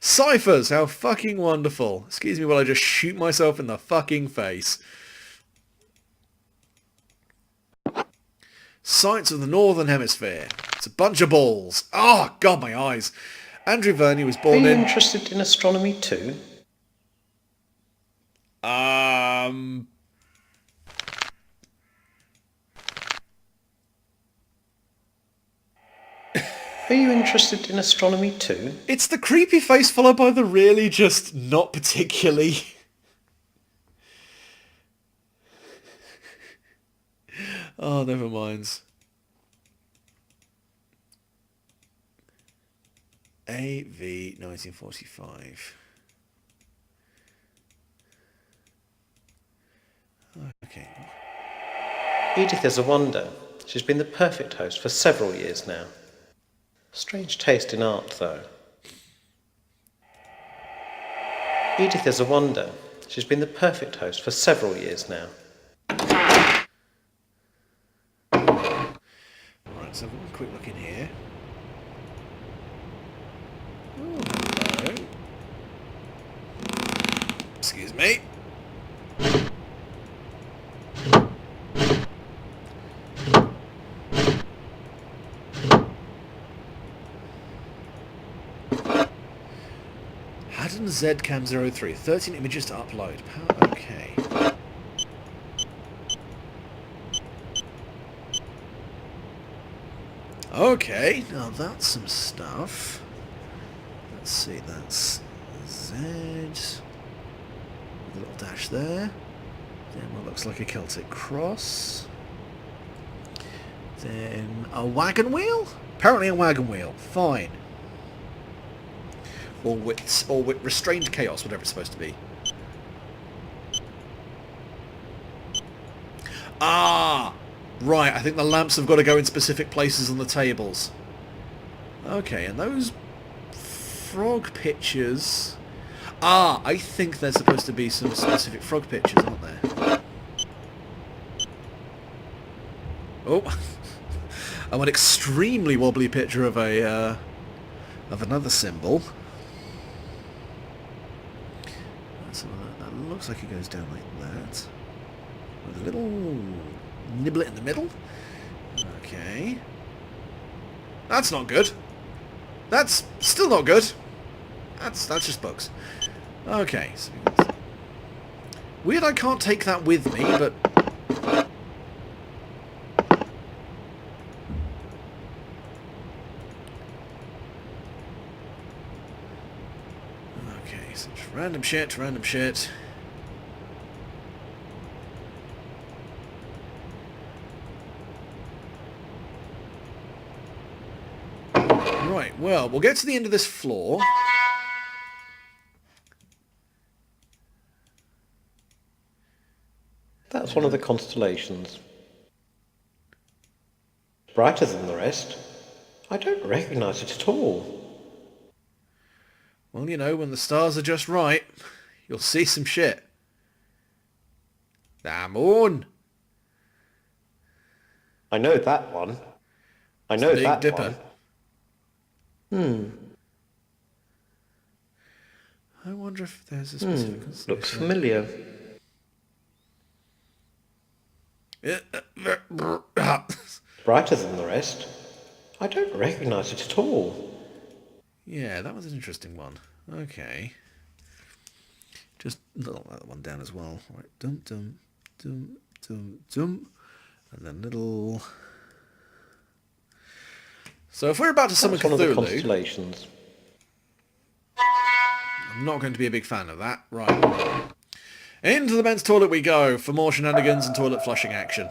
Ciphers, how fucking wonderful. Excuse me while I just shoot myself in the fucking face. Sights of the Northern Hemisphere. It's a bunch of balls. Oh, God, my eyes. Andrew Verney was born in... Are you interested in astronomy too? Are you interested in astronomy too? It's the creepy face followed by the really just not particularly... Oh, never mind. AV 1945. Okay. Edith is a wonder. She's been the perfect host for several years now. Strange taste in art, though. Edith is a wonder. She's been the perfect host for several years now. Let's have a quick look in here. Oh, hello. Excuse me. Haddon Zcam03, 13 images to upload. Okay. Okay, now that's some stuff. Let's see, that's Z. With a little dash there. Then what looks like a Celtic cross. Then a wagon wheel? Apparently a wagon wheel. Fine. Or with restrained chaos, whatever it's supposed to be. Ah! Right, I think the lamps have got to go in specific places on the tables. Okay, and those frog pictures... Ah, I think there's supposed to be some specific frog pictures, aren't there? Oh! And an extremely wobbly picture of a of another symbol. So that looks like it goes down like that. With a little niblet in the middle. Okay. That's not good. That's still not good. That's just bugs. Okay. So weird I can't take that with me, but... Random shit, random shit. Right, well, we'll get to the end of this floor. That's one of the constellations. Brighter than the rest. I don't recognise it at all. Well, you know, when the stars are just right, you'll see some shit. The moon. I know that one. I know Big that Dipper. one. I wonder if there's a specific constellation. Looks familiar. Brighter than the rest. I don't recognise it at all. Yeah, that was an interesting one. Okay. Just little that one down as well. Right, dum dum dum dum dum, and then little. So if we're about to summon That's one of the Cthulhu, constellations. I'm not going to be a big fan of that. Right. Into the men's toilet we go for more shenanigans and toilet flushing action.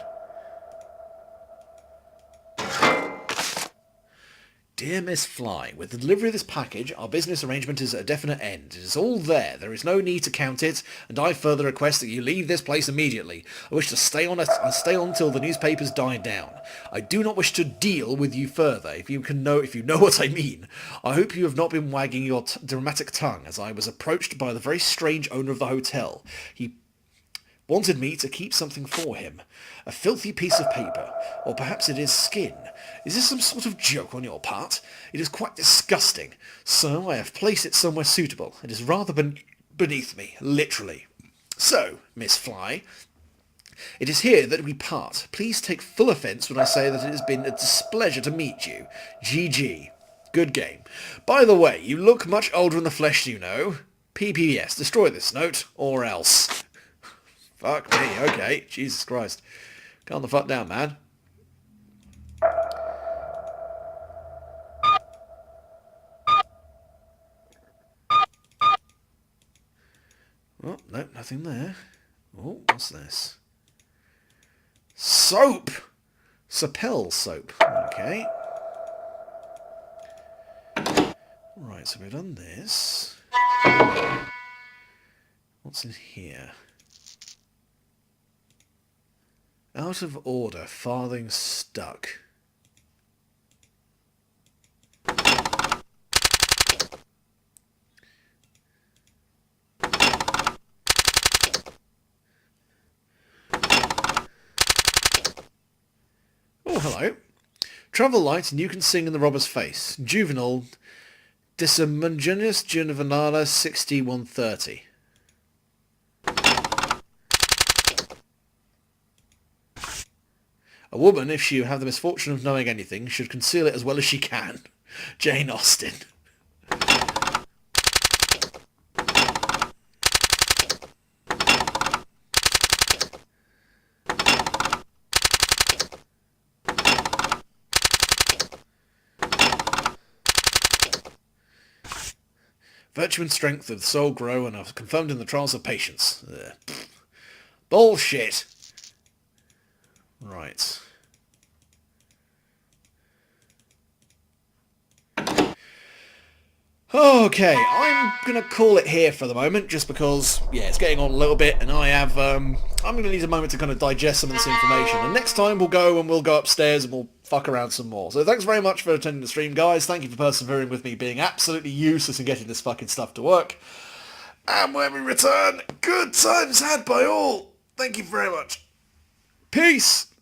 Dear Miss Fly, with the delivery of this package, our business arrangement is at a definite end. It is all there. There is no need to count it, and I further request that you leave this place immediately. I wish to stay on until the newspapers die down. I do not wish to deal with you further, if you know what I mean. I hope you have not been wagging your dramatic tongue, as I was approached by the very strange owner of the hotel. He wanted me to keep something for him. A filthy piece of paper. Or perhaps it is skin. Is this some sort of joke on your part? It is quite disgusting. So I have placed it somewhere suitable. It is rather beneath me, literally. So, Miss Fly, it is here that we part. Please take full offence when I say that it has been a displeasure to meet you. GG. Good game. By the way, you look much older in the flesh, you know. PPS, destroy this note, or else. Fuck me, okay. Jesus Christ. Calm the fuck down, man. Oh, no, nothing there. Oh, what's this? Soap! Sapel soap. Okay. Right, so we've done this. What's in here? Out of order, farthing stuck. Oh, hello. Travel light and you can sing in the robber's face. Juvenile Dissimungenius Juvenala 6130. A woman, if she have the misfortune of knowing anything, should conceal it as well as she can. Jane Austen. Virtue and strength of the soul grow and are confirmed in the trials of patience. Bullshit. Right. Okay, I'm going to call it here for the moment, just because, yeah, it's getting on a little bit, and I'm going to need a moment to kind of digest some of this information. And next time we'll go upstairs and we'll fuck around some more. So thanks very much for attending the stream, guys. Thank you for persevering with me being absolutely useless in getting this fucking stuff to work. And when we return, good times had by all. Thank you very much. Peace!